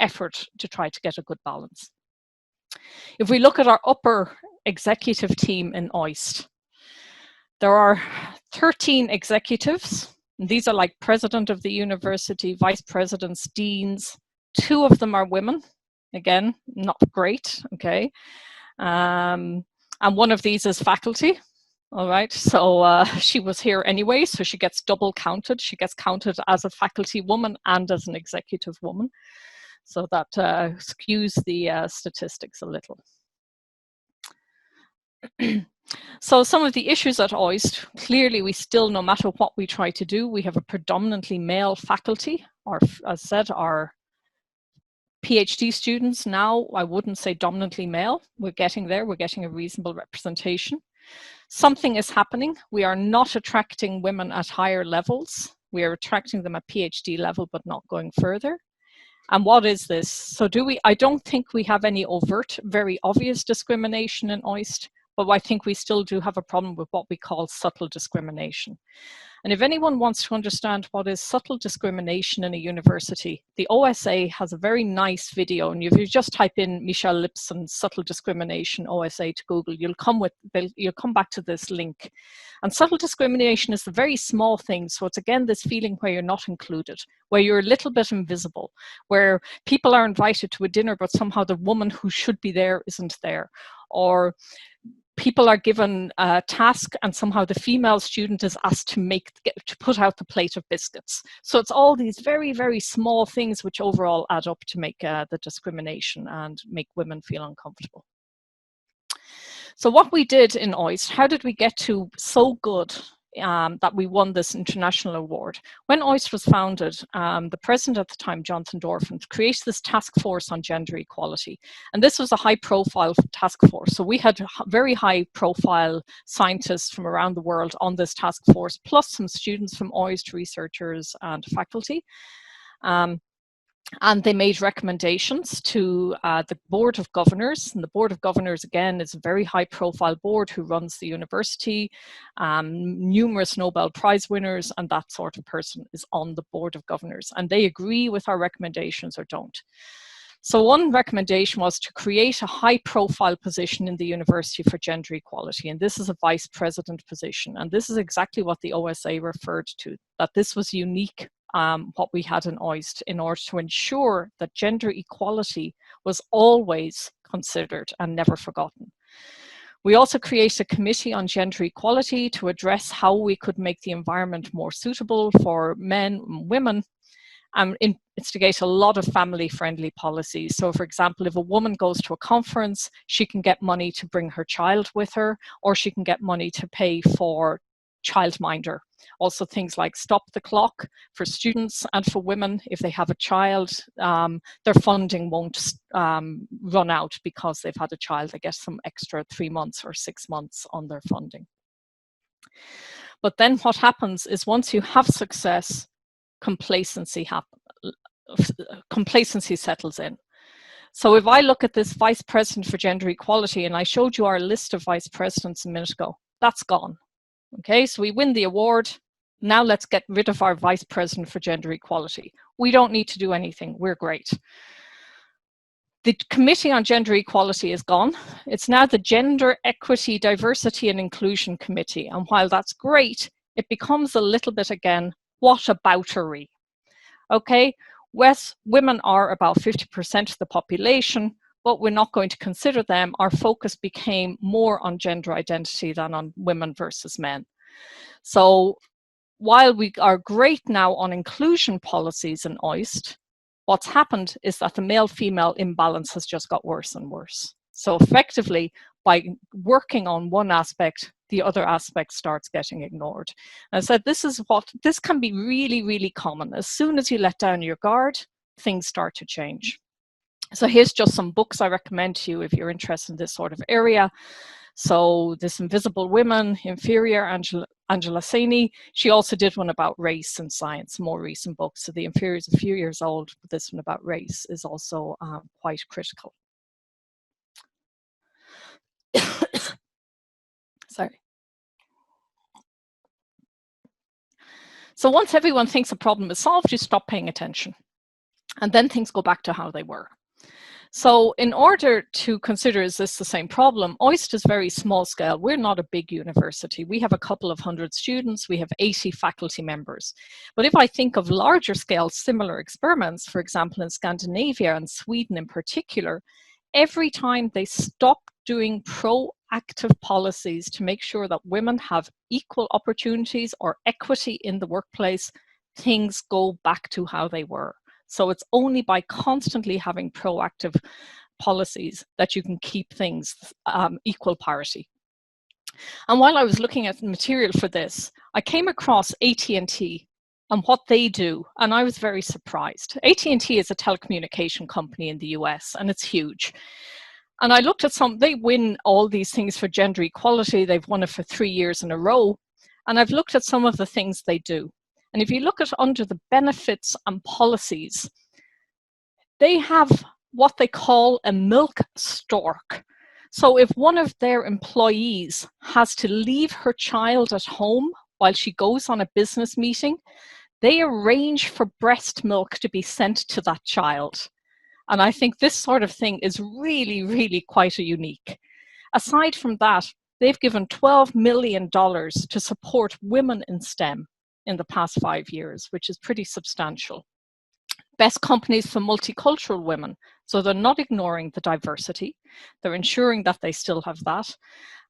effort to try to get a good balance. If we look at our upper executive team in OIST, there are 13 executives. And these are like president of the university, vice presidents, deans. 2 of them are women. Again, not great, okay? And one of these is faculty. All right, so she was here anyway, so she gets double counted. She gets counted as a faculty woman and as an executive woman. So that skews the statistics a little. So some of the issues at OIST, clearly we still, no matter what we try to do, we have a predominantly male faculty. Or, as I said, our PhD students now, I wouldn't say dominantly male. We're getting there. We're getting a reasonable representation. Something is happening. We are not attracting women at higher levels. We are attracting them at PhD level, but not going further. And what is this? So I don't think we have any overt, very obvious discrimination in OIST, but I think we still do have a problem with what we call subtle discrimination. And if anyone wants to understand what is subtle discrimination in a university, the OSA has a very nice video. And if you just type in Michelle Lipson subtle discrimination OSA to Google, you'll come back to this link. And subtle discrimination is the very small thing. So it's again this feeling where you're not included, where you're a little bit invisible, where people are invited to a dinner, but somehow the woman who should be there isn't there. Or people are given a task and somehow the female student is asked to put out the plate of biscuits. So it's all these very, very small things which overall add up to make the discrimination and make women feel uncomfortable. So what we did in OIST, how did we get to so good that we won this international award? When OIST was founded, the president at the time, Jonathan Dorfman, created this task force on gender equality. And this was a high profile task force. So we had very high profile scientists from around the world on this task force, plus some students from OIST, researchers and faculty. And they made recommendations to the Board of Governors. And the Board of Governors, again, is a very high-profile board who runs the university. Numerous Nobel Prize winners and that sort of person is on the Board of Governors. And they agree with our recommendations or don't. So one recommendation was to create a high-profile position in the university for gender equality. And this is a vice president position. And this is exactly what the OSA referred to, that this was unique what we had in OIST in order to ensure that gender equality was always considered and never forgotten. We also created a committee on gender equality to address how we could make the environment more suitable for men and women and instigate a lot of family-friendly policies. So for example, if a woman goes to a conference, she can get money to bring her child with her, or she can get money to pay for childminder. Also things like stop the clock for students and for women. If they have a child, their funding won't run out because they've had a child. They get some extra 3 months or 6 months on their funding. But then what happens is once you have success, complacency settles in. So if I look at this vice president for gender equality, and I showed you our list of vice presidents a minute ago, that's gone. Okay, so we win the award. Now let's get rid of our vice president for gender equality. We don't need to do anything. We're great. The Committee on Gender Equality is gone. It's now the Gender Equity, Diversity and Inclusion Committee. And while that's great, it becomes a little bit again, whataboutery. Okay, women are about 50% of the population. but we're not going to consider them. Our focus became more on gender identity than on women versus men. So while we are great now on inclusion policies in OIST, what's happened is that the male-female imbalance has just got worse and worse. So effectively, by working on one aspect, the other aspect starts getting ignored. And I said, this can be really, really common. As soon as you let down your guard, things start to change. So here's just some books I recommend to you if you're interested in this sort of area. So This Invisible Women, Inferior, Angela Saini. She also did one about race and science, more recent books. So The Inferior is a few years old, but this one about race is also quite critical. Sorry. So once everyone thinks a problem is solved, you stop paying attention. And then things go back to how they were. So in order to consider, is this the same problem? OIST is very small scale. We're not a big university. We have a couple of hundred students. We have 80 faculty members. But if I think of larger scale similar experiments, for example, in Scandinavia and Sweden in particular, every time they stop doing proactive policies to make sure that women have equal opportunities or equity in the workplace, things go back to how they were. So it's only by constantly having proactive policies that you can keep things equal parity. And while I was looking at the material for this, I came across AT&T and what they do, and I was very surprised. AT&T is a telecommunication company in the US, and it's huge. And I looked at they win all these things for gender equality. They've won it for 3 years in a row. And I've looked at some of the things they do. And if you look at under the benefits and policies, they have what they call a milk stork. So if one of their employees has to leave her child at home while she goes on a business meeting, they arrange for breast milk to be sent to that child. And I think this sort of thing is really, really quite unique. Aside from that, they've given $12 million to support women in STEM in the past 5 years, which is pretty substantial. Best companies for multicultural women. So they're not ignoring the diversity. They're ensuring that they still have that.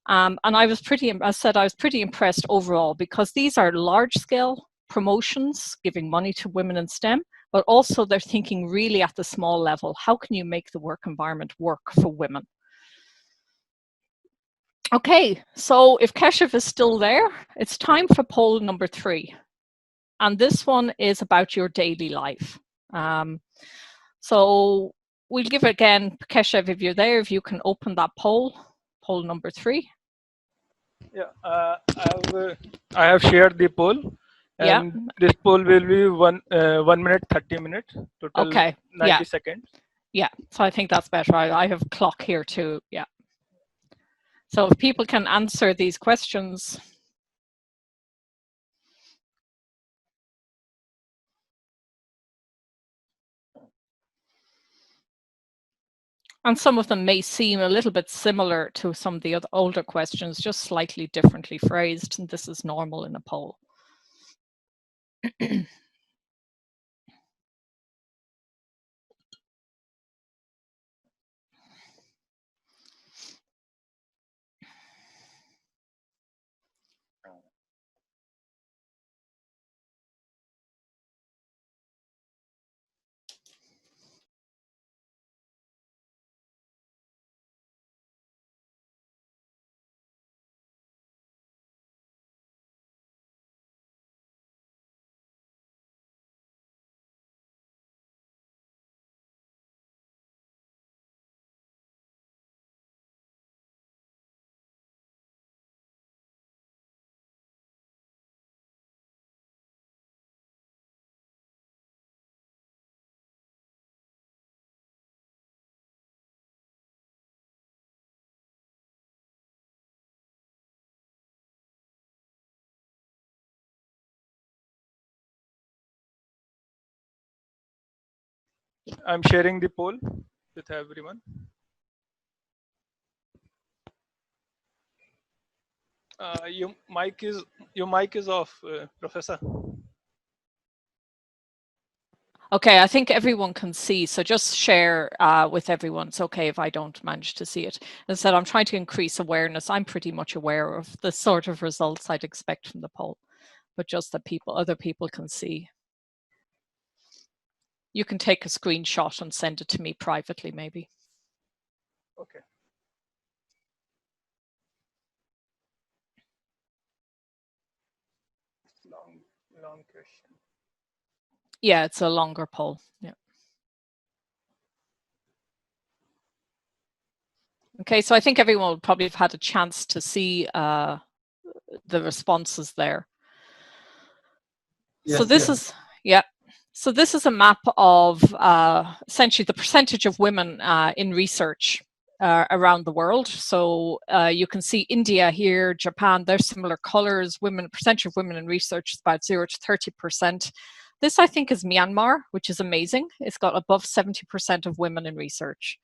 And I was pretty impressed overall, because these are large scale promotions, giving money to women in STEM, but also they're thinking really at the small level. How can you make the work environment work for women? Okay, so if Keshav is still there, it's time for poll number 3. And this one is about your daily life. So we'll give it again, Keshav, if you're there, if you can open that poll number 3. Yeah, I have shared the poll, and this poll will be 1 minute 30 minutes, total okay. 90 seconds. Yeah, so I think that's better. I have a clock here too. Yeah. So if people can answer these questions. And some of them may seem a little bit similar to some of the other older questions, just slightly differently phrased, and this is normal in a poll. I'm sharing the poll with everyone. Your mic is off, Professor. Okay, I think everyone can see, so just share with everyone. It's okay if I don't manage to see it. As I said, I'm trying to increase awareness. I'm pretty much aware of the sort of results I'd expect from the poll, but just that other people can see. You can take a screenshot and send it to me privately, maybe. Okay. Long question. Yeah, it's a longer poll. Yeah. Okay, so I think everyone will probably have had a chance to see the responses there. Yes, so this is, yeah. So this is a map of essentially the percentage of women in research around the world. So you can see India here, Japan, they're similar colors. Percentage of women in research is about 0 to 30%. This, I think, is Myanmar, which is amazing. It's got above 70% of women in research.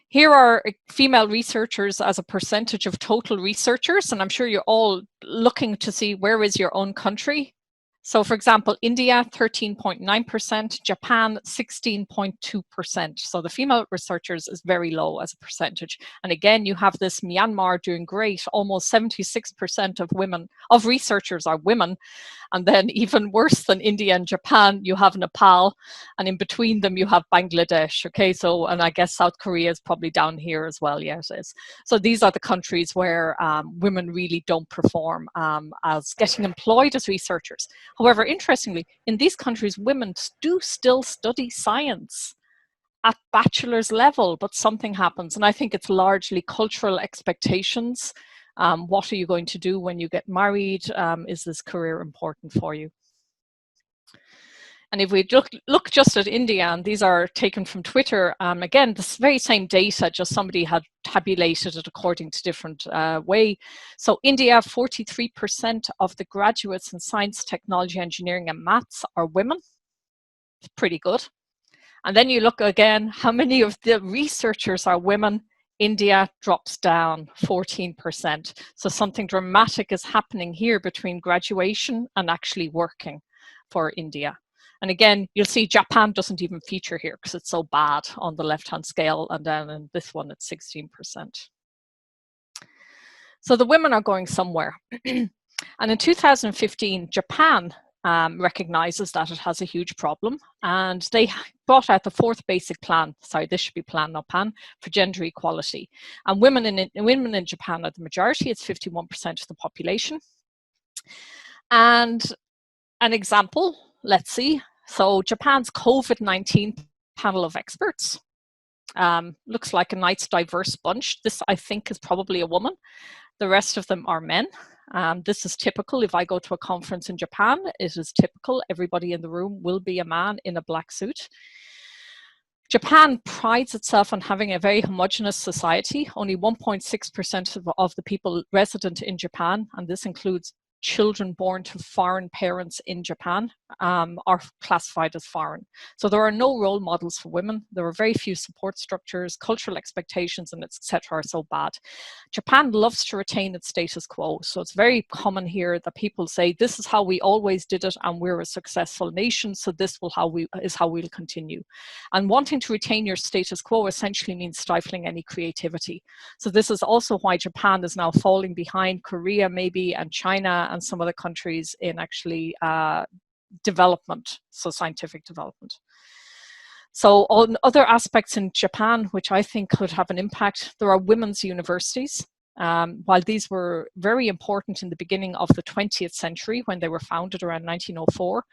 Here are female researchers as a percentage of total researchers, and I'm sure you're all looking to see where is your own country. So for example, India, 13.9%, Japan, 16.2%. So the female researchers is very low as a percentage. And again, you have this Myanmar doing great, almost 76% of researchers are women. And then even worse than India and Japan, you have Nepal, and in between them you have Bangladesh. Okay, so, and I guess South Korea is probably down here as well. Yeah, it is. So these are the countries where women really don't perform as getting employed as researchers. However, interestingly, in these countries, women do still study science at bachelor's level, but something happens. And I think it's largely cultural expectations. What are you going to do when you get married? Is this career important for you? And if we look just at India, and these are taken from Twitter, again, this very same data, just somebody had tabulated it according to different way. So India, 43% of the graduates in science, technology, engineering, and maths are women. It's pretty good. And then you look again, how many of the researchers are women? India drops down 14%. So something dramatic is happening here between graduation and actually working for India. And again, you'll see Japan doesn't even feature here because it's so bad on the left-hand scale. And then in this one, it's 16%. So the women are going somewhere. And in 2015, Japan recognizes that it has a huge problem, and they brought out the 4th basic plan, sorry, this should be plan, not PAN, for gender equality. And women in Japan are the majority, it's 51% of the population. And an example, let's see, so Japan's COVID-19 panel of experts looks like a nice diverse bunch. This, I think, is probably a woman. The rest of them are men. This is typical. If I go to a conference in Japan, it is typical. Everybody in the room will be a man in a black suit. Japan prides itself on having a very homogenous society. Only 1.6% of the people resident in Japan, and this includes children born to foreign parents in Japan, are classified as foreign. So there are no role models for women. There are very few support structures, cultural expectations, and etc. are so bad. Japan loves to retain its status quo. So it's very common here that people say, this is how we always did it, and we're a successful nation, so this is how we'll continue. And wanting to retain your status quo essentially means stifling any creativity. So this is also why Japan is now falling behind Korea maybe, and China, and some other countries in actually development, so scientific development. So on other aspects in Japan, which I think could have an impact, there are women's universities. While these were very important in the beginning of the 20th century when they were founded around 1904,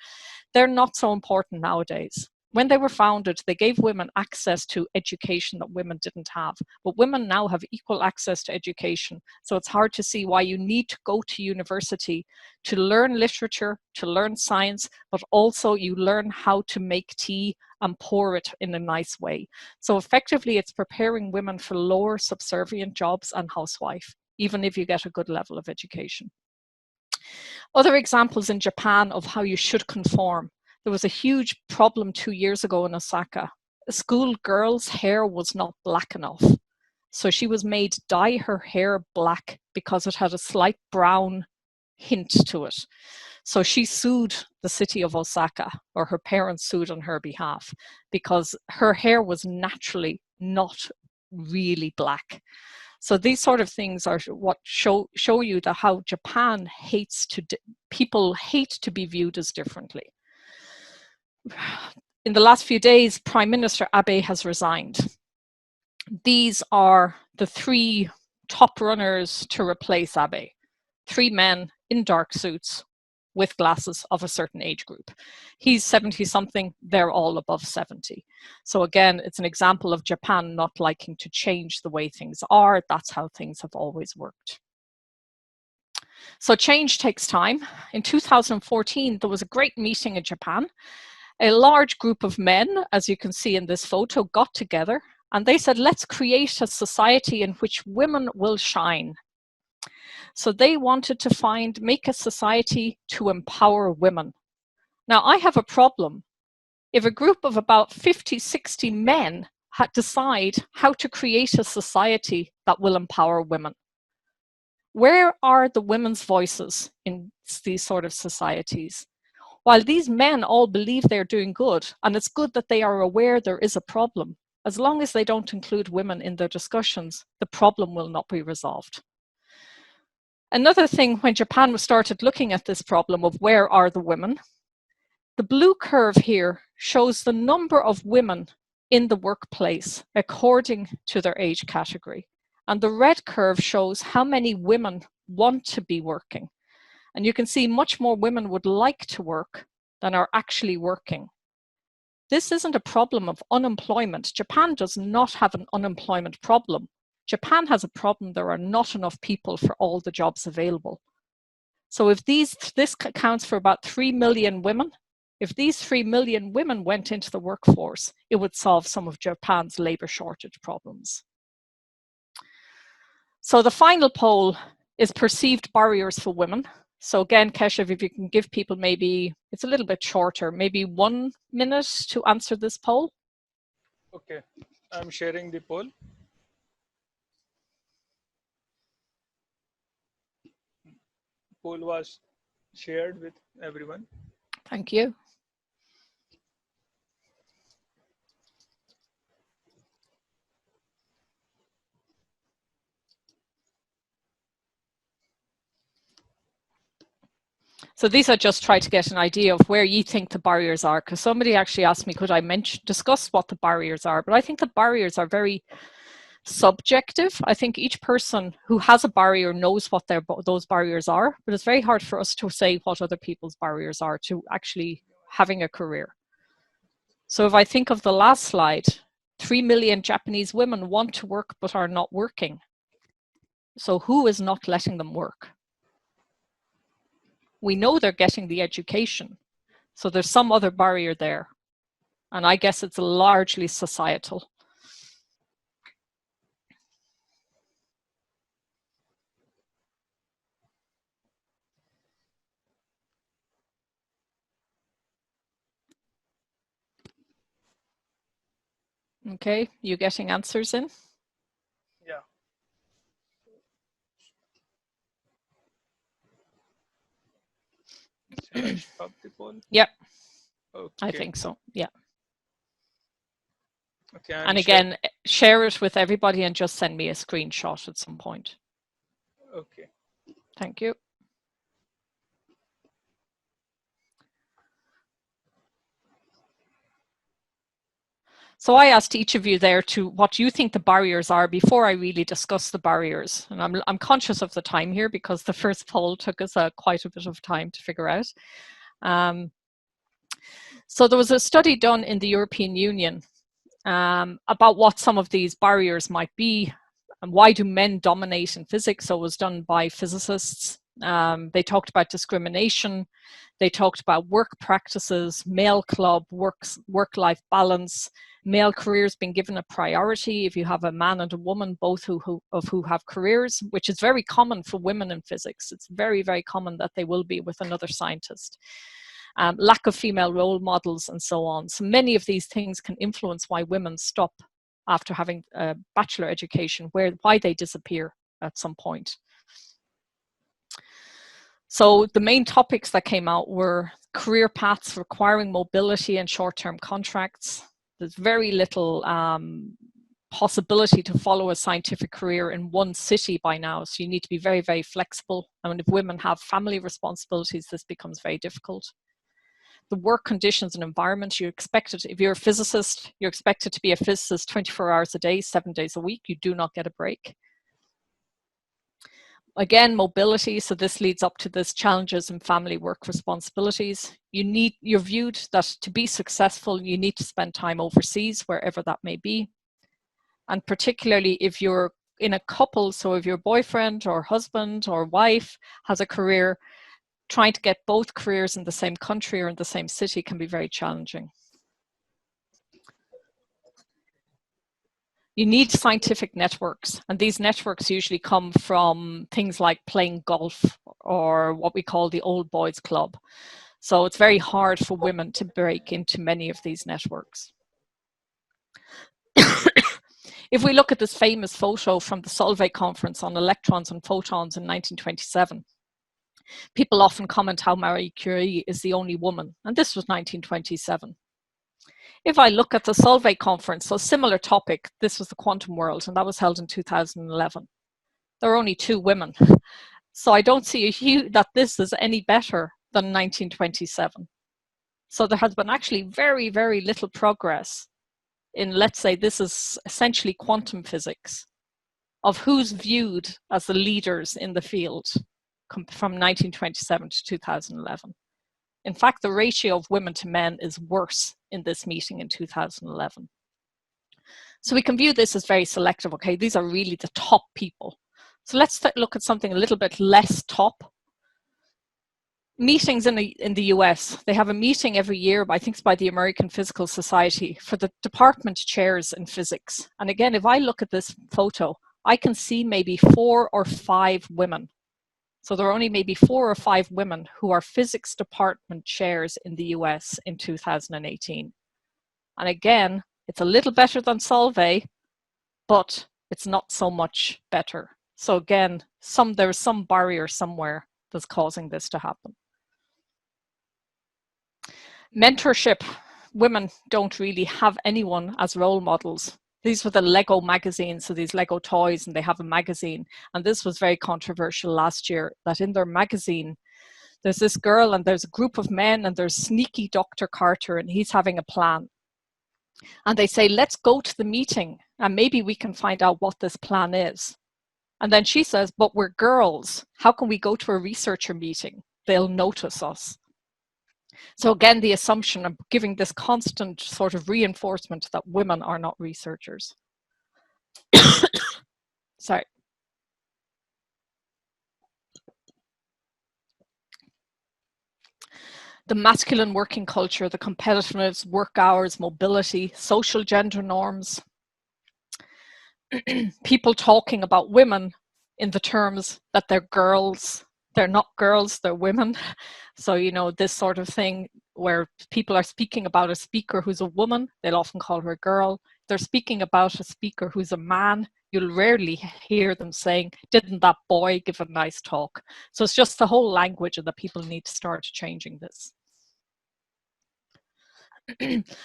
they're not so important nowadays. When they were founded, they gave women access to education that women didn't have. But women now have equal access to education. So it's hard to see why you need to go to university to learn literature, to learn science, but also you learn how to make tea and pour it in a nice way. So effectively, it's preparing women for lower subservient jobs and housewife, even if you get a good level of education. Other examples in Japan of how you should conform. There was a huge problem 2 years ago in Osaka. A school girl's hair was not black enough. So she was made dye her hair black because it had a slight brown hint to it. So she sued the city of Osaka, or her parents sued on her behalf, because her hair was naturally not really black. So these sort of things are what show you that how Japan people hate to be viewed as differently. In the last few days, Prime Minister Abe has resigned. These are the 3 top runners to replace Abe. 3 men in dark suits with glasses of a certain age group. He's 70-something, they're all above 70. So again, it's an example of Japan not liking to change the way things are. That's how things have always worked. So change takes time. In 2014, there was a great meeting in Japan. A large group of men, as you can see in this photo, got together and they said, let's create a society in which women will shine. So they wanted to make a society to empower women. Now, I have a problem. If a group of about 50, 60 men decide how to create a society that will empower women, where are the women's voices in these sort of societies? While these men all believe they're doing good, and it's good that they are aware there is a problem, as long as they don't include women in their discussions, the problem will not be resolved. Another thing, when Japan started looking at this problem of where are the women, the blue curve here shows the number of women in the workplace according to their age category. And the red curve shows how many women want to be working. And you can see much more women would like to work than are actually working. This isn't a problem of unemployment. Japan does not have an unemployment problem. Japan has a problem. There are not enough people for all the jobs available. So if this accounts for about 3 million women, if these 3 million women went into the workforce, it would solve some of Japan's labor shortage problems. So the final poll is perceived barriers for women. So again, Keshav, if you can give people maybe, it's a little bit shorter, maybe 1 minute to answer this poll. Okay, I'm sharing the poll. Poll was shared with everyone. Thank you. So these are just try to get an idea of where you think the barriers are, because somebody actually asked me, could I discuss what the barriers are? But I think the barriers are very subjective. I think each person who has a barrier knows what those barriers are, but it's very hard for us to say what other people's barriers are to actually having a career. So if I think of the last slide, 3 million Japanese women want to work but are not working. So who is not letting them work? We know they're getting the education. So there's some other barrier there. And I guess it's largely societal. Okay, you getting answers in? Yeah. Shall I stop the poll? Yep. Okay. I think so, yeah. Okay, and again, share it with everybody and just send me a screenshot at some point. Okay. Thank you. So I asked each of you there to what you think the barriers are before I really discuss the barriers. And I'm conscious of the time here because the first poll took us quite a bit of time to figure out. So there was a study done in the European Union about what some of these barriers might be and why do men dominate in physics. So it was done by physicists. They talked about discrimination. They talked about work practices, male club, work-life balance, male careers being given a priority if you have a man and a woman, both who have careers, which is very common for women in physics. It's very, very common that they will be with another scientist. Lack of female role models and so on. So many of these things can influence why women stop after having a bachelor education, why they disappear at some point. So the main topics that came out were career paths requiring mobility and short-term contracts. There's very little possibility to follow a scientific career in one city by now, so you need to be very, very flexible. And if women have family responsibilities, this becomes very difficult. The work conditions and environment, you're expected, if you're a physicist, you're expected to be a physicist 24 hours a day, 7 days a week. You do not get a break. Again, mobility, so this leads up to this challenges in family work responsibilities. You're viewed that to be successful, you need to spend time overseas, wherever that may be. And particularly if you're in a couple, so if your boyfriend or husband or wife has a career, trying to get both careers in the same country or in the same city can be very challenging. You need scientific networks, and these networks usually come from things like playing golf or what we call the old boys club. So it's very hard for women to break into many of these networks. If we look at this famous photo from the Solvay conference on electrons and photons in 1927, people often comment how Marie Curie is the only woman, and this was 1927. If I look at the Solvay conference, so similar topic, this was the quantum world, and that was held in 2011. There are only 2 women. So I don't see that this is any better than 1927. So there has been actually very, very little progress in, let's say, this is essentially quantum physics, of who's viewed as the leaders in the field from 1927 to 2011. In fact, the ratio of women to men is worse in this meeting in 2011. So we can view this as very selective. Okay, these are really the top people. So let's look at something a little bit less top. Meetings in the US, they have a meeting every year, I think it's by the American Physical Society, for the department chairs in physics. And again, if I look at this photo, I can see maybe 4 or 5 women. So there are only maybe 4 or 5 women who are physics department chairs in the US in 2018. And again, it's a little better than Solvay, but it's not so much better. So again, there's some barrier somewhere that's causing this to happen. Mentorship, women don't really have anyone as role models. These were the Lego magazines, so these Lego toys, and they have a magazine. And this was very controversial last year, that in their magazine, there's this girl and there's a group of men and there's sneaky Dr. Carter and he's having a plan. And they say, let's go to the meeting and maybe we can find out what this plan is. And then she says, but we're girls. How can we go to a researcher meeting? They'll notice us. So again, the assumption of giving this constant sort of reinforcement that women are not researchers. Sorry. The masculine working culture, the competitiveness, work hours, mobility, social gender norms. People talking about women in the terms that they're girls. They're not girls, they're women. So, you know, this sort of thing where people are speaking about a speaker who's a woman, they'll often call her a girl. They're speaking about a speaker who's a man. You'll rarely hear them saying, didn't that boy give a nice talk? So it's just the whole language that people need to start changing this.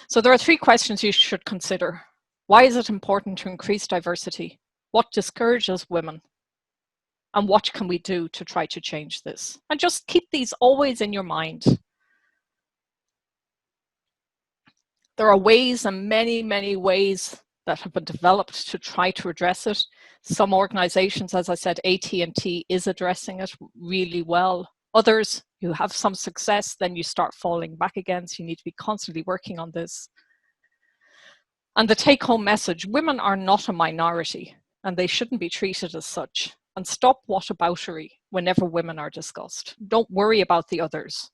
So there are 3 questions you should consider. Why is it important to increase diversity? What discourages women? And what can we do to try to change this? And just keep these always in your mind. There are ways, and many, many ways that have been developed to try to address it. Some organizations, as I said, AT&T is addressing it really well. Others, you have some success, then you start falling back again. So you need to be constantly working on this. And the take-home message, women are not a minority and they shouldn't be treated as such. And stop whataboutery whenever women are discussed. Don't worry about the others.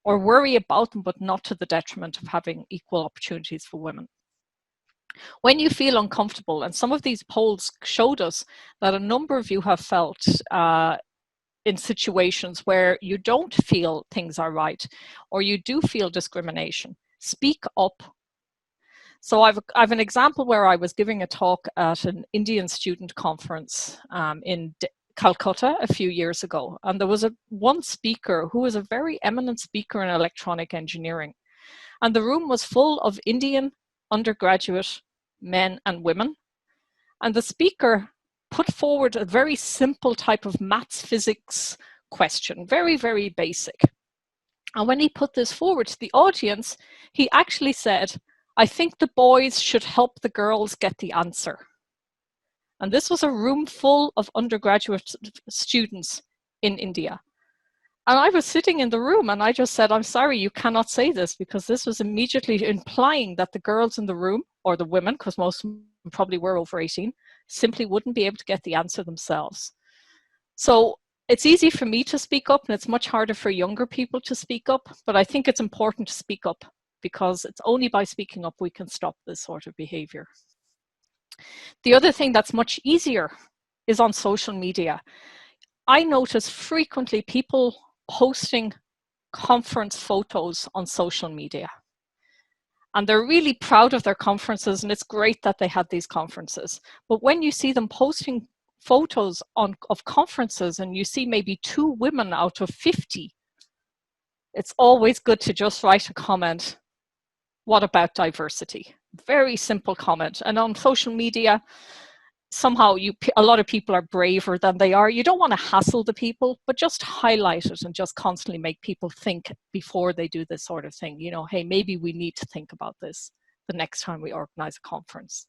Or worry about them, but not to the detriment of having equal opportunities for women. When you feel uncomfortable, and some of these polls showed us that a number of you have felt in situations where you don't feel things are right, or you do feel discrimination, speak up. So I've an example where I was giving a talk at an Indian student conference in Calcutta a few years ago, and there was one speaker who was a very eminent speaker in electronic engineering. And the room was full of Indian undergraduate men and women. And the speaker put forward a very simple type of maths physics question, very, very basic. And when he put this forward to the audience, he actually said, "I think the boys should help the girls get the answer." And this was a room full of undergraduate students in India. And I was sitting in the room and I just said, "I'm sorry, you cannot say this," because this was immediately implying that the girls in the room, or the women, because most of them probably were over 18, simply wouldn't be able to get the answer themselves. So it's easy for me to speak up and it's much harder for younger people to speak up, but I think it's important to speak up because it's only by speaking up we can stop this sort of behavior. The other thing that's much easier is on social media. I notice frequently people posting conference photos on social media. And they're really proud of their conferences, and it's great that they had these conferences. But when you see them posting photos of conferences and you see maybe 2 women out of 50, it's always good to just write a comment, "What about diversity?" Very simple comment. And on social media, somehow a lot of people are braver than they are. You don't want to hassle the people, but just highlight it and just constantly make people think before they do this sort of thing. You know, hey, maybe we need to think about this the next time we organize a conference.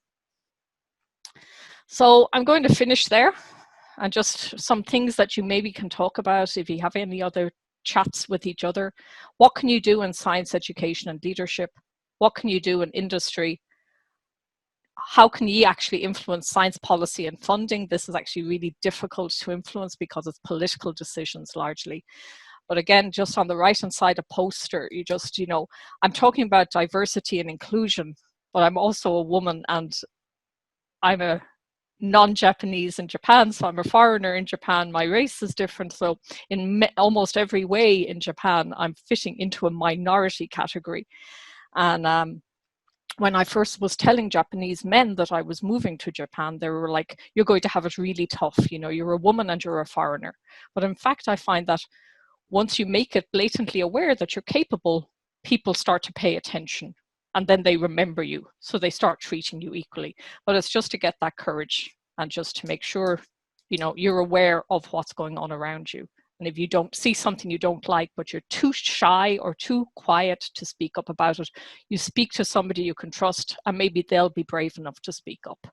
So I'm going to finish there, and just some things that you maybe can talk about if you have any other chats with each other. What can you do in science education and leadership? What can you do in industry? How can you actually influence science policy and funding? This is actually really difficult to influence because it's political decisions largely. But again, just on the right-hand side, a poster, you just, you know, I'm talking about diversity and inclusion, but I'm also a woman and I'm a non-Japanese in Japan, so I'm a foreigner in Japan. My race is different. So in almost every way in Japan, I'm fitting into a minority category. And when I first was telling Japanese men that I was moving to Japan, they were like, "You're going to have it really tough. You know, you're a woman and you're a foreigner." But in fact, I find that once you make it blatantly aware that you're capable, people start to pay attention and then they remember you. So they start treating you equally. But it's just to get that courage and just to make sure, you know, you're aware of what's going on around you. And if you don't see something you don't like, but you're too shy or too quiet to speak up about it, you speak to somebody you can trust and maybe they'll be brave enough to speak up.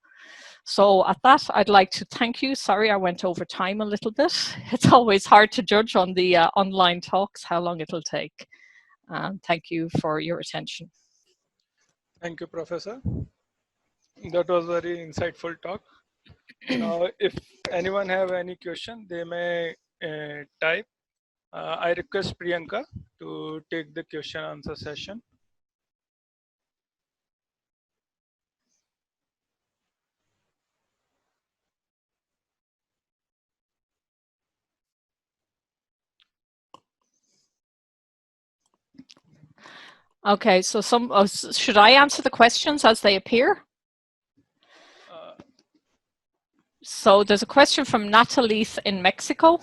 So at that, I'd like to thank you. Sorry, I went over time a little bit. It's always hard to judge on the online talks how long it'll take. Thank you for your attention. Thank you, Professor. That was very insightful talk. Now, if anyone have any question, they may type. I request Priyanka to take the question answer session. Okay, so should I answer the questions as they appear? So there's a question from Natalie in Mexico.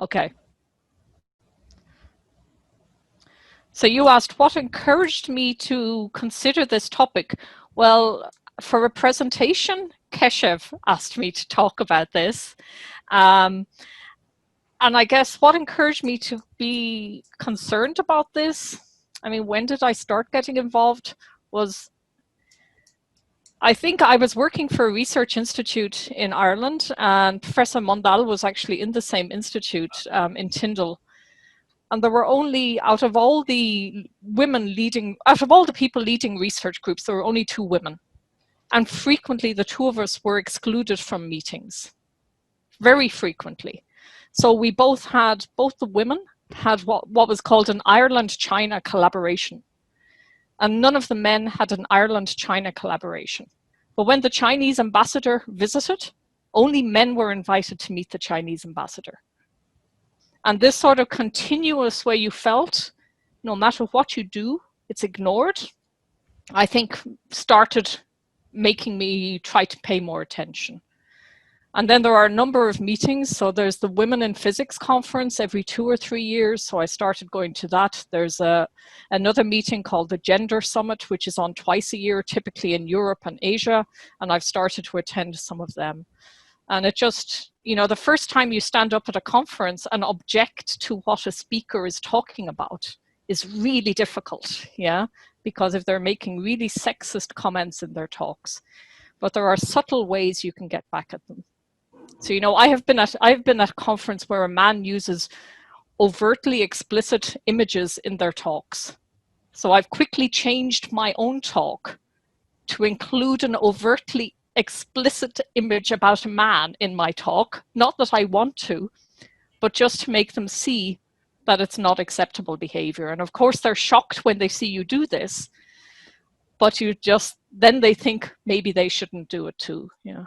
Okay. So you asked, what encouraged me to consider this topic? Well, for a presentation, Keshev asked me to talk about this. And I guess what encouraged me to be concerned about this, I mean, when did I start getting involved was, I think I was working for a research institute in Ireland, and Professor Mondal was actually in the same institute in Tyndall. And there were only, out of all the people leading research groups, there were only 2 women. And frequently the 2 of us were excluded from meetings, very frequently. So both the women had what was called an Ireland-China collaboration. And none of the men had an Ireland-China collaboration. But when the Chinese ambassador visited, only men were invited to meet the Chinese ambassador. And this sort of continuous way you felt, no matter what you do, it's ignored, I think started making me try to pay more attention. And then there are a number of meetings. So there's the Women in Physics conference every 2 or 3 years. So I started going to that. There's another meeting called the Gender Summit, which is on twice a year, typically in Europe and Asia. And I've started to attend some of them. And it just, you know, the first time you stand up at a conference and object to what a speaker is talking about is really difficult, yeah? Because if they're making really sexist comments in their talks. But there are subtle ways you can get back at them. So, you know, I've been at a conference where a man uses overtly explicit images in their talks. So I've quickly changed my own talk to include an overtly explicit image about a man in my talk. Not that I want to, but just to make them see that it's not acceptable behavior. And of course, they're shocked when they see you do this, but then they think maybe they shouldn't do it too, yeah.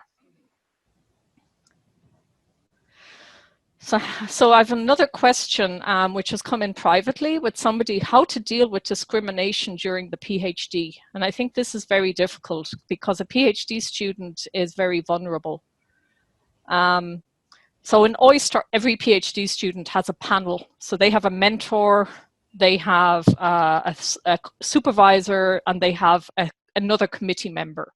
So I have another question which has come in privately with somebody, how to deal with discrimination during the PhD. And I think this is very difficult because a PhD student is very vulnerable. So in OIST, every PhD student has a panel. So they have a mentor, they have a supervisor, and they have another committee member.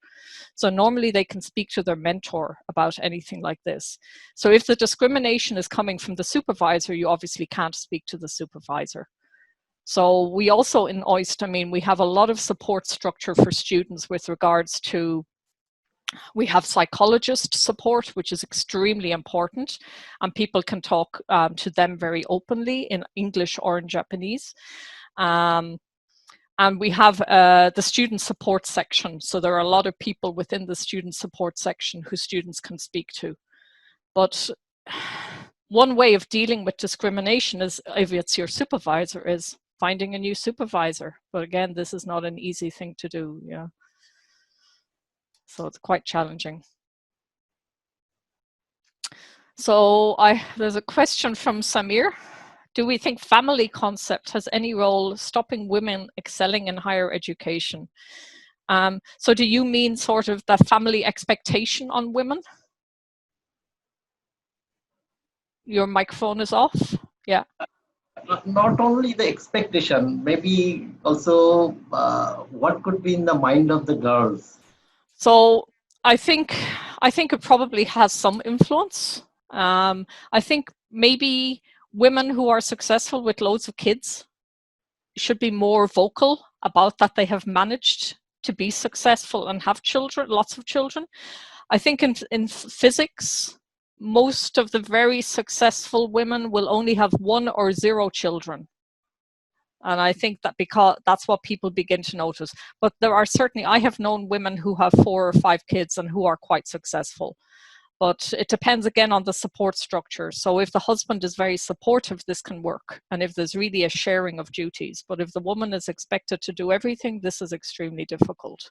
So normally they can speak to their mentor about anything like this. So if the discrimination is coming from the supervisor, you obviously can't speak to the supervisor. So we also in OIST, I mean, we have a lot of support structure for students with regards to, we have psychologist support, which is extremely important, and people can talk to them very openly in English or in Japanese. And we have the student support section. So there are a lot of people within the student support section who students can speak to. But one way of dealing with discrimination is, if it's your supervisor, is finding a new supervisor. But again, this is not an easy thing to do, yeah. So it's quite challenging. So there's a question from Samir. Do we think family concept has any role stopping women excelling in higher education? So do you mean sort of the family expectation on women? Your microphone is off. Yeah. Not only the expectation, maybe also what could be in the mind of the girls. So I think it probably has some influence. I think maybe women who are successful with loads of kids should be more vocal about that they have managed to be successful and have children, lots of children. I think in physics, most of the very successful women will only have 1 or 0 children. And I think that because that's what people begin to notice. But there are certainly, I have known women who have 4 or 5 kids and who are quite successful. But it depends again on the support structure. So if the husband is very supportive, this can work. And if there's really a sharing of duties. But if the woman is expected to do everything, this is extremely difficult.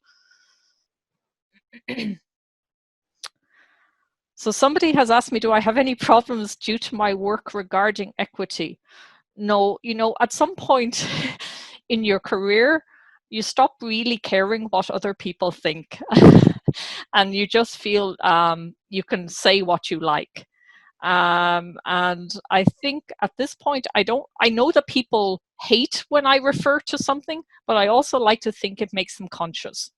So somebody has asked me, do I have any problems due to my work regarding equity? No, you know, at some point in your career, you stop really caring what other people think. And you just feel you can say what you like. And I think at this point, I know that people hate when I refer to something, but I also like to think it makes them conscious.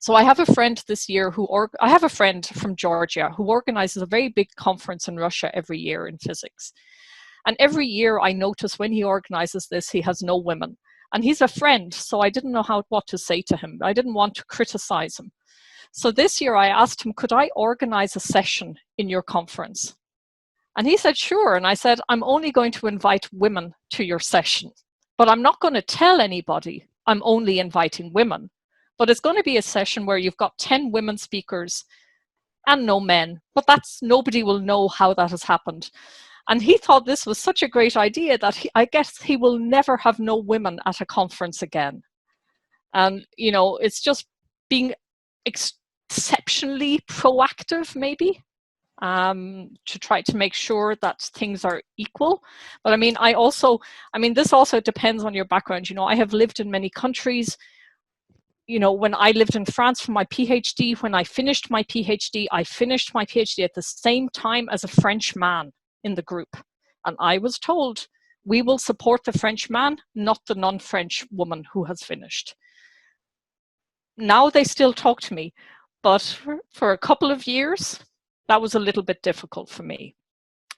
So I have a friend this year I have a friend from Georgia who organizes a very big conference in Russia every year in physics. And every year I notice when he organizes this, he has no women. And he's a friend, so I didn't know what to say to him. I didn't want to criticize him. So this year I asked him, could I organize a session in your conference? And he said, sure. And I said, I'm only going to invite women to your session, but I'm not going to tell anybody I'm only inviting women. But it's going to be a session where you've got 10 women speakers and no men, but nobody will know how that has happened. And he thought this was such a great idea that I guess he will never have no women at a conference again. And, you know, it's just being exceptionally proactive, maybe, to try to make sure that things are equal. But I mean, this also depends on your background. You know, I have lived in many countries. you know, when I lived in France for my PhD, when I finished my PhD at the same time as a French man in the group. And I was told, we will support the French man, not the non-French woman who has finished. Now they still talk to me, but for a couple of years, that was a little bit difficult for me.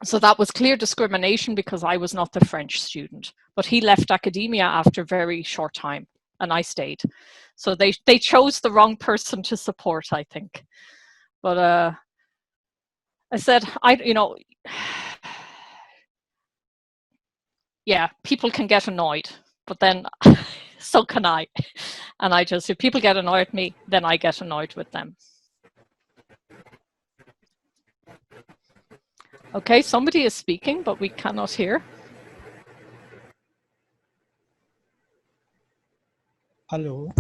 So that was clear discrimination because I was not the French student, but he left academia after a very short time and I stayed. So they chose the wrong person to support, I think. But I said, you know, yeah, people can get annoyed, but then so can I. And I just, if people get annoyed at me, then I get annoyed with them. Okay, somebody is speaking, but we cannot hear. Hello.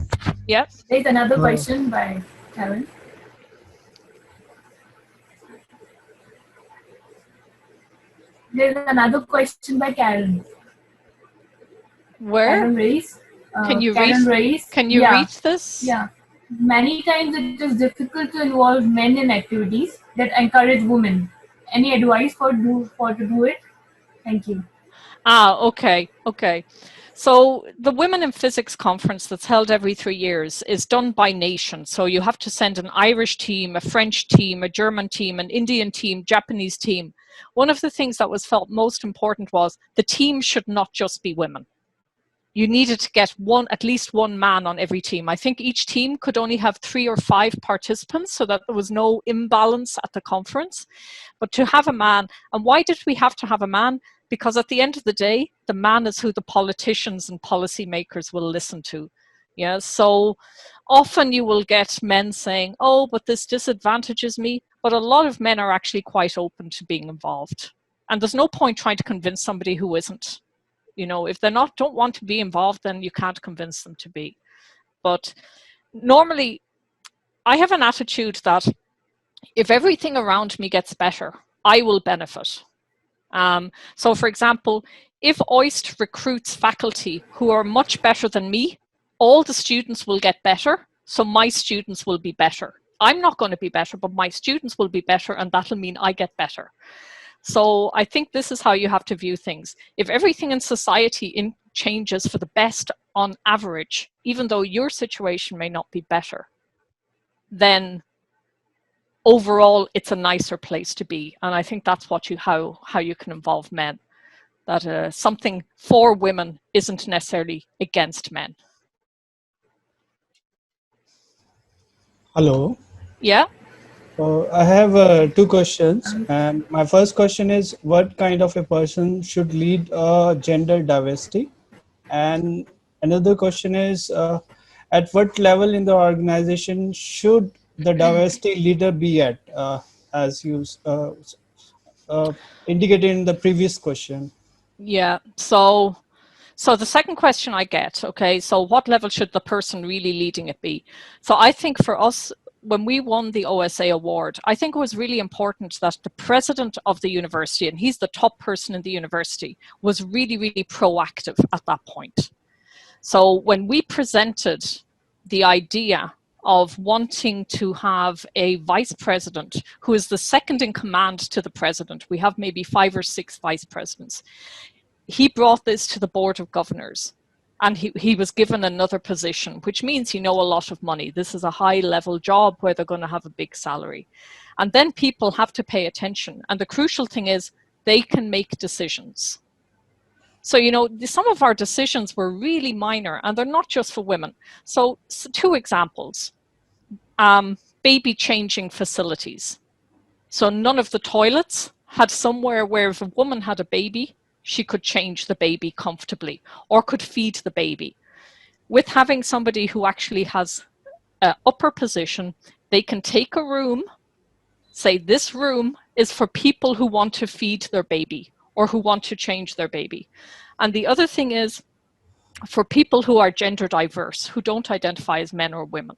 Yes. There's another question by Karen. There's another question by Karen. Where? Karen Reis. Can you Karen read? Reis. Can you read this? Yeah. Many times it is difficult to involve men in activities that encourage women. Any advice for to do it? Thank you. Okay. So the Women in Physics conference that's held every 3 years is done by nation. So you have to send an Irish team, a French team, a German team, an Indian team, Japanese team. One of the things that was felt most important was the team should not just be women. You needed to get at least one man on every team. I think each team could only have 3 or 5 participants so that there was no imbalance at the conference. But to have a man, and why did we have to have a man? Because at the end of the day, the man is who the politicians and policymakers will listen to. Yeah, so often you will get men saying, oh, but this disadvantages me. But a lot of men are actually quite open to being involved. And there's no point trying to convince somebody who isn't. You know, if they don't want to be involved, then you can't convince them to be. But normally, I have an attitude that if everything around me gets better, I will benefit. So for example, if OIST recruits faculty who are much better than me, all the students will get better, so my students will be better. I'm not going to be better, but my students will be better, and that'll mean I get better. So I think this is how you have to view things. If everything in society changes for the best on average, even though your situation may not be better, then overall it's a nicer place to be. And I think that's what how you can involve men. That something for women isn't necessarily against men. Hello. Yeah. I have 2 questions, and my first question is, what kind of a person should lead gender diversity? And another question is, at what level in the organization should the diversity leader be at, as you indicated in the previous question? Yeah, so the second question I get, okay, so what level should the person really leading it be? So I think for us, when we won the OSA award, I think it was really important that the president of the university, and he's the top person in the university, was really, really proactive at that point. So when we presented the idea of wanting to have a vice president who is the second in command to the president, we have maybe 5 or 6 vice presidents, he brought this to the board of governors. And he was given another position, which means a lot of money. This is a high-level job where they're going to have a big salary. And then people have to pay attention. And the crucial thing is they can make decisions. So, some of our decisions were really minor, and they're not just for women. So 2 examples. Baby changing facilities. So none of the toilets had somewhere where if a woman had a baby, she could change the baby comfortably or could feed the baby. With having somebody who actually has an upper position, they can take a room, say this room is for people who want to feed their baby or who want to change their baby. And the other thing is for people who are gender diverse, who don't identify as men or women.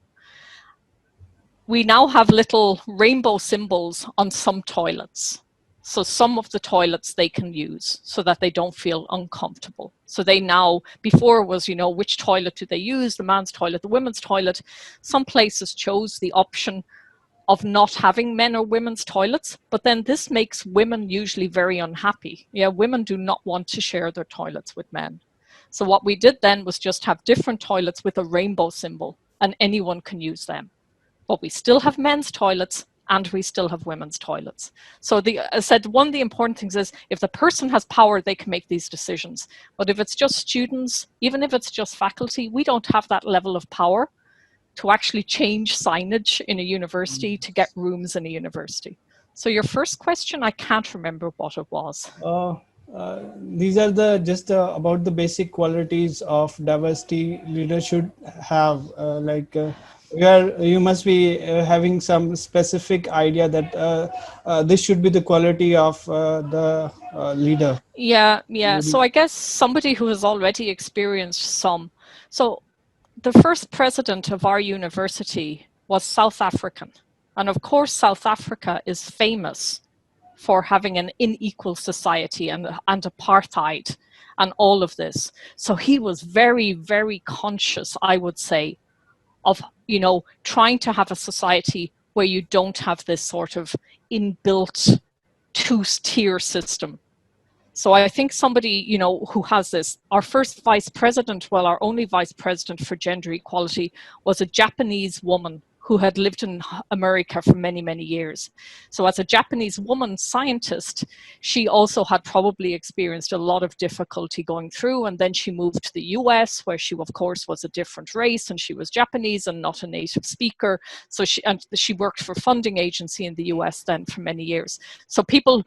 We now have little rainbow symbols on some toilets. So some of the toilets they can use so that they don't feel uncomfortable. So they now, before was, you know, which toilet do they use, the man's toilet, the women's toilet. Some places chose the option of not having men or women's toilets, but then this makes women usually very unhappy. Yeah, women do not want to share their toilets with men. So what we did then was just have different toilets with a rainbow symbol, and anyone can use them. But we still have men's toilets and we still have women's toilets. So I said, one of the important things is if the person has power, they can make these decisions. But if it's just students, even if it's just faculty, we don't have that level of power to actually change signage in a university to get rooms in a university. So your first question, I can't remember what it was. These are the just about the basic qualities of diversity leader should have, you must be having some specific idea that this should be the quality of the leader. Yeah. So I guess somebody who has already experienced some. So the first president of our university was South African. And of course, South Africa is famous for having an unequal society and apartheid and all of this. So he was very, very conscious, I would say, of, you know, trying to have a society where you don't have this sort of inbuilt two-tier system. So I think somebody, you know, who has this, our first vice president, well, our only vice president for gender equality was a Japanese woman who had lived in America for many, many years. So as a Japanese woman scientist, she also had probably experienced a lot of difficulty going through. And then she moved to the US, where she, of course, was a different race and she was Japanese and not a native speaker. So she worked for a funding agency in the US then for many years. So people,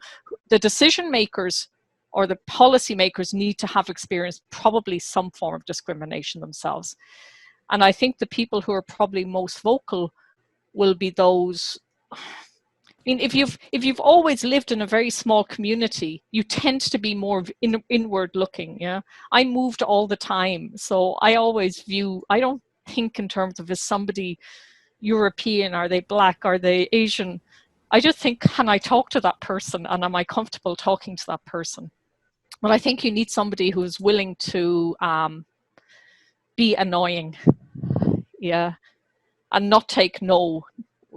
the decision makers or the policymakers need to have experienced probably some form of discrimination themselves. And I think the people who are probably most vocal will be those. I mean, if you've always lived in a very small community, you tend to be more inward looking. Yeah, I moved all the time, so I always view. I don't think in terms of, is somebody European, are they black, are they Asian? I just think, can I talk to that person, and am I comfortable talking to that person? Well, I think you need somebody who's willing to be annoying, yeah, and not take no,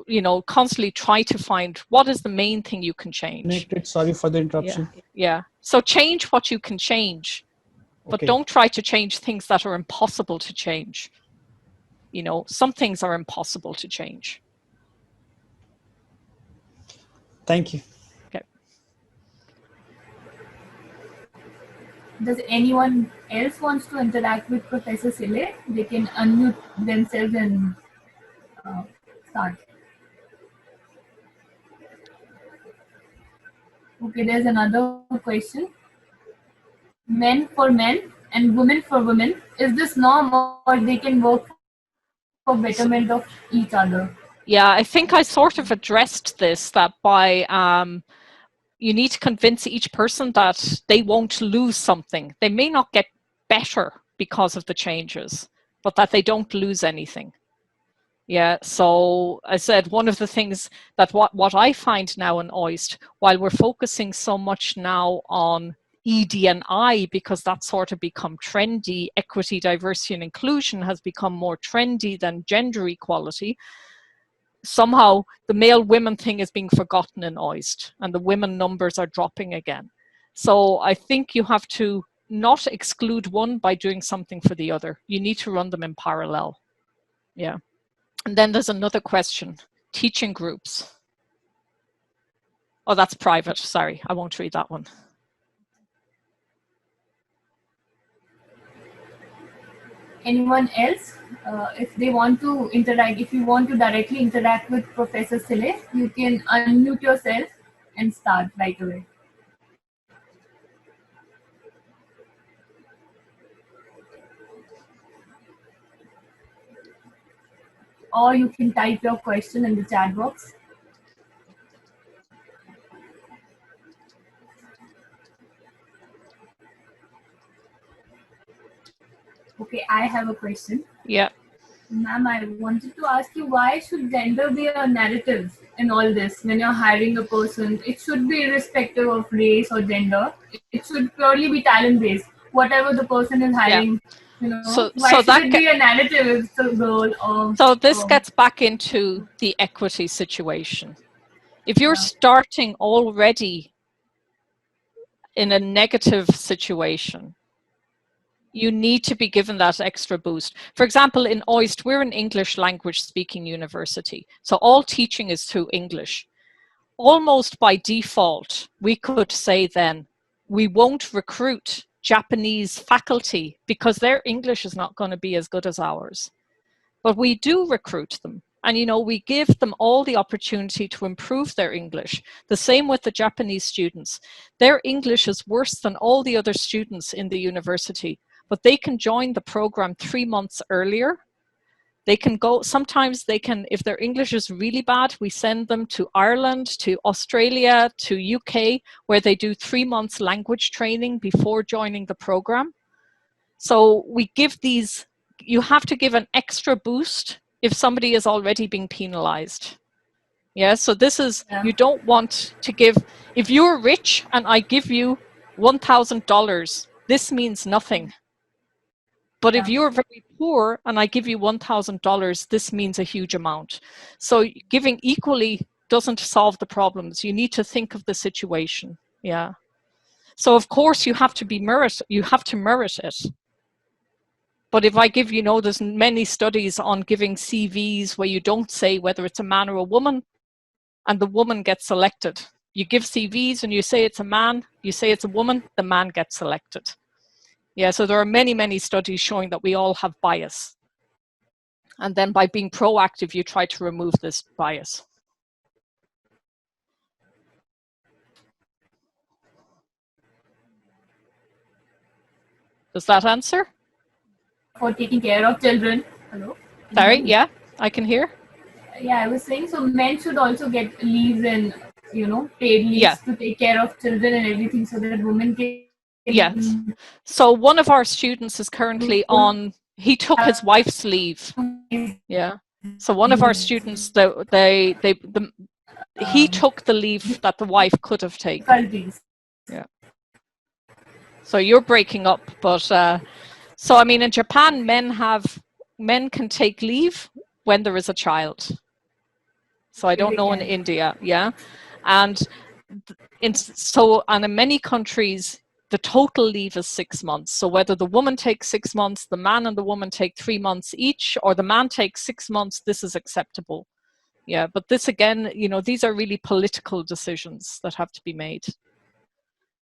you know, constantly try to find what is the main thing you can change. Sorry for the interruption. Yeah. So change what you can change, but don't try to change things that are impossible to change. You know, some things are impossible to change. Thank you. Okay. Does anyone else wants to interact with Professor Sile? They can unmute themselves and start. Okay, there's another question. Men for men and women for women, is this norm, or they can work for betterment of each other? Yeah, I think I sort of addressed this, that by you need to convince each person that they won't lose something. They may not get better because of the changes, but that they don't lose anything. Yeah, so I said one of the things that what I find now in OIST, while we're focusing so much now on ED&I, because that's sort of become trendy, equity, diversity and inclusion has become more trendy than gender equality, somehow the male-women thing is being forgotten in OIST and the women numbers are dropping again. So I think you have to not exclude one by doing something for the other. You need to run them in parallel. Yeah. And then there's another question, teaching groups. Oh, that's private. Sorry, I won't read that one. Anyone else? If they want to interact, if you want to directly interact with Professor Sile, you can unmute yourself and start right away. Or you can type your question in the chat box. Okay, I have a question. Yeah. Ma'am, I wanted to ask you, why should gender be a narrative in all this? When you're hiring a person, it should be irrespective of race or gender. It should purely be talent based. Whatever the person is Yeah. hiring, So why should that it be a narrative if it's a girl or? so this gets back into the equity situation. If you're starting already in a negative situation, you need to be given that extra boost. For example, in OIST, we're an English language speaking university. So all teaching is through English. Almost by default, we could say then, we won't recruit Japanese faculty because their English is not going to be as good as ours. But we do recruit them. And, we give them all the opportunity to improve their English. The same with the Japanese students. Their English is worse than all the other students in the university, but they can join the program 3 months earlier. They can go, sometimes they can, if their English is really bad, we send them to Ireland, to Australia, to UK, where they do 3 months language training before joining the program. So we give these, you have to give an extra boost if somebody is already being penalized. Yeah, so this is, you don't want to give, if you're rich and I give you $1,000, this means nothing. But if you're very poor and I give you $1,000, this means a huge amount. So giving equally doesn't solve the problems. You need to think of the situation. Yeah. So of course you have to merit it. But if I give, there's many studies on giving CVs where you don't say whether it's a man or a woman, and the woman gets selected. You give CVs and you say it's a man, you say it's a woman, the man gets selected. Yeah, so there are many, many studies showing that we all have bias. And then by being proactive, you try to remove this bias. Does that answer? For taking care of children. Hello? Sorry, yeah, I can hear. Yeah, I was saying, so men should also get leaves and, paid leaves to take care of children and everything so that women can... Yes. So one of our students is currently on, he took his wife's leave. Yeah. So one of our students, he took the leave that the wife could have taken. Yeah. So you're breaking up, but so I mean in Japan, men can take leave when there is a child. So I don't know in India, yeah. And in many countries, the total leave is 6 months. So whether the woman takes 6 months, the man and the woman take 3 months each, or the man takes 6 months, this is acceptable. Yeah, but this again, these are really political decisions that have to be made.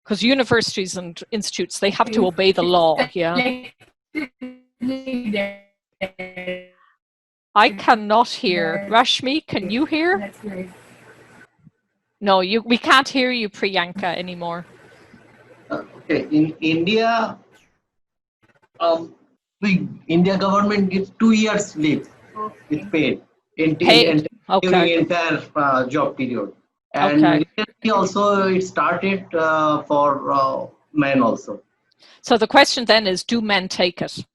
Because universities and institutes, they have to obey the law, yeah. I cannot hear. Rashmi, can you hear? No, we can't hear you, Priyanka, anymore. Okay, in India, India government gives 2 years leave. It's paid during entire job period. And recently also it started for men also. So the question then is, do men take it?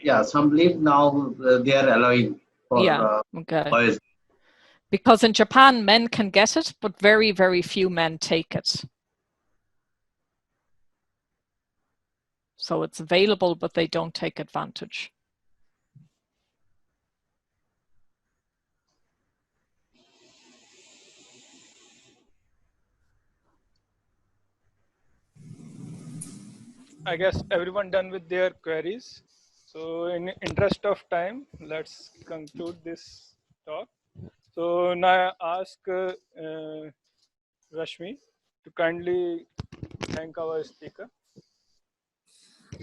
Yeah, some leave now they are allowing for boys. Because in Japan, men can get it, but very, very few men take it. So it's available, but they don't take advantage. I guess everyone done with their queries. So in interest of time, let's conclude this talk. So now I ask Rashmi to kindly thank our speaker.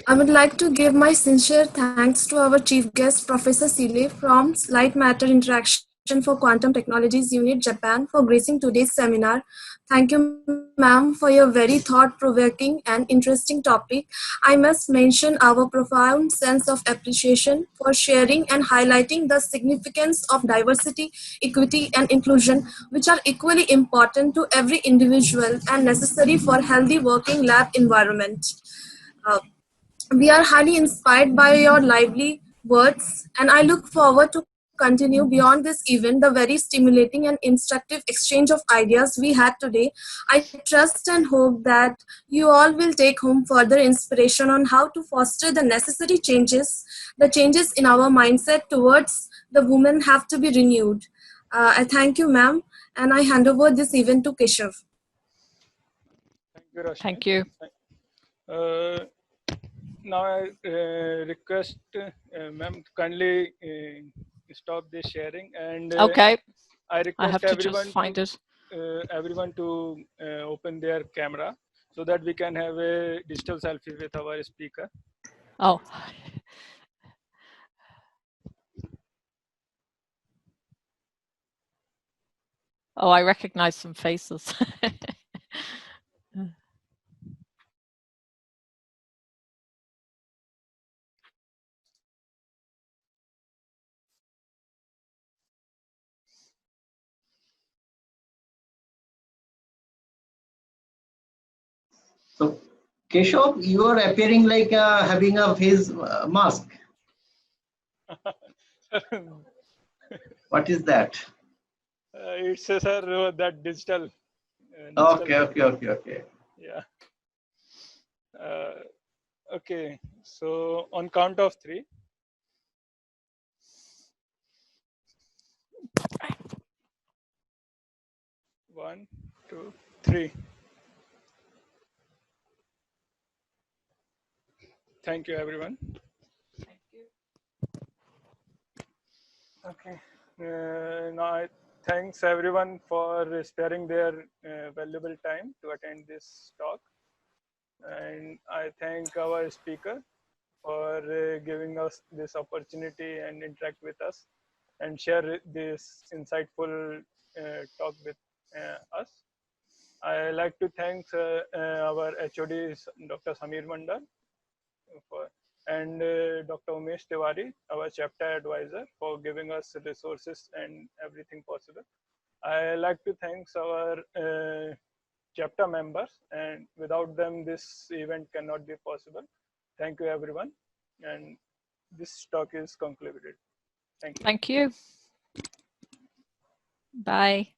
I would like to give my sincere thanks to our chief guest, Professor Sile from Light Matter Interaction for Quantum Technologies Unit, Japan, for gracing today's seminar. Thank you, ma'am, for your very thought-provoking and interesting topic. I must mention our profound sense of appreciation for sharing and highlighting the significance of diversity, equity, and inclusion, which are equally important to every individual and necessary for healthy working lab environment. We are highly inspired by your lively words, and I look forward to continue beyond this event the very stimulating and instructive exchange of ideas we had today. I trust and hope that you all will take home further inspiration on how to foster the necessary changes. The changes in our mindset towards the women have to be renewed. I thank you, ma'am, and I hand over this event to Keshav. Thank you, Rashmi. Thank you. Now I request ma'am to kindly stop this sharing, and Okay. I request have to just find it. Everyone to open their camera so that we can have a digital selfie with our speaker. Oh. Oh, I recognize some faces. So, Keshav, you are appearing like having a face mask. What is that? It's sir that digital. Okay. Yeah. Okay. So on count of 3. 1, 2, 3. Thank you, everyone. Thank you. Okay. Now, thanks everyone for sparing their valuable time to attend this talk. And I thank our speaker for giving us this opportunity and interact with us and share this insightful talk with us. I like to thank our HOD, Dr. Samir Mandal, and Dr. Umesh Tiwari, our chapter advisor, for giving us resources and everything possible. I like to thank our chapter members, and without them, this event cannot be possible. Thank you, everyone. And this talk is concluded. Thank you. Thank you. Bye.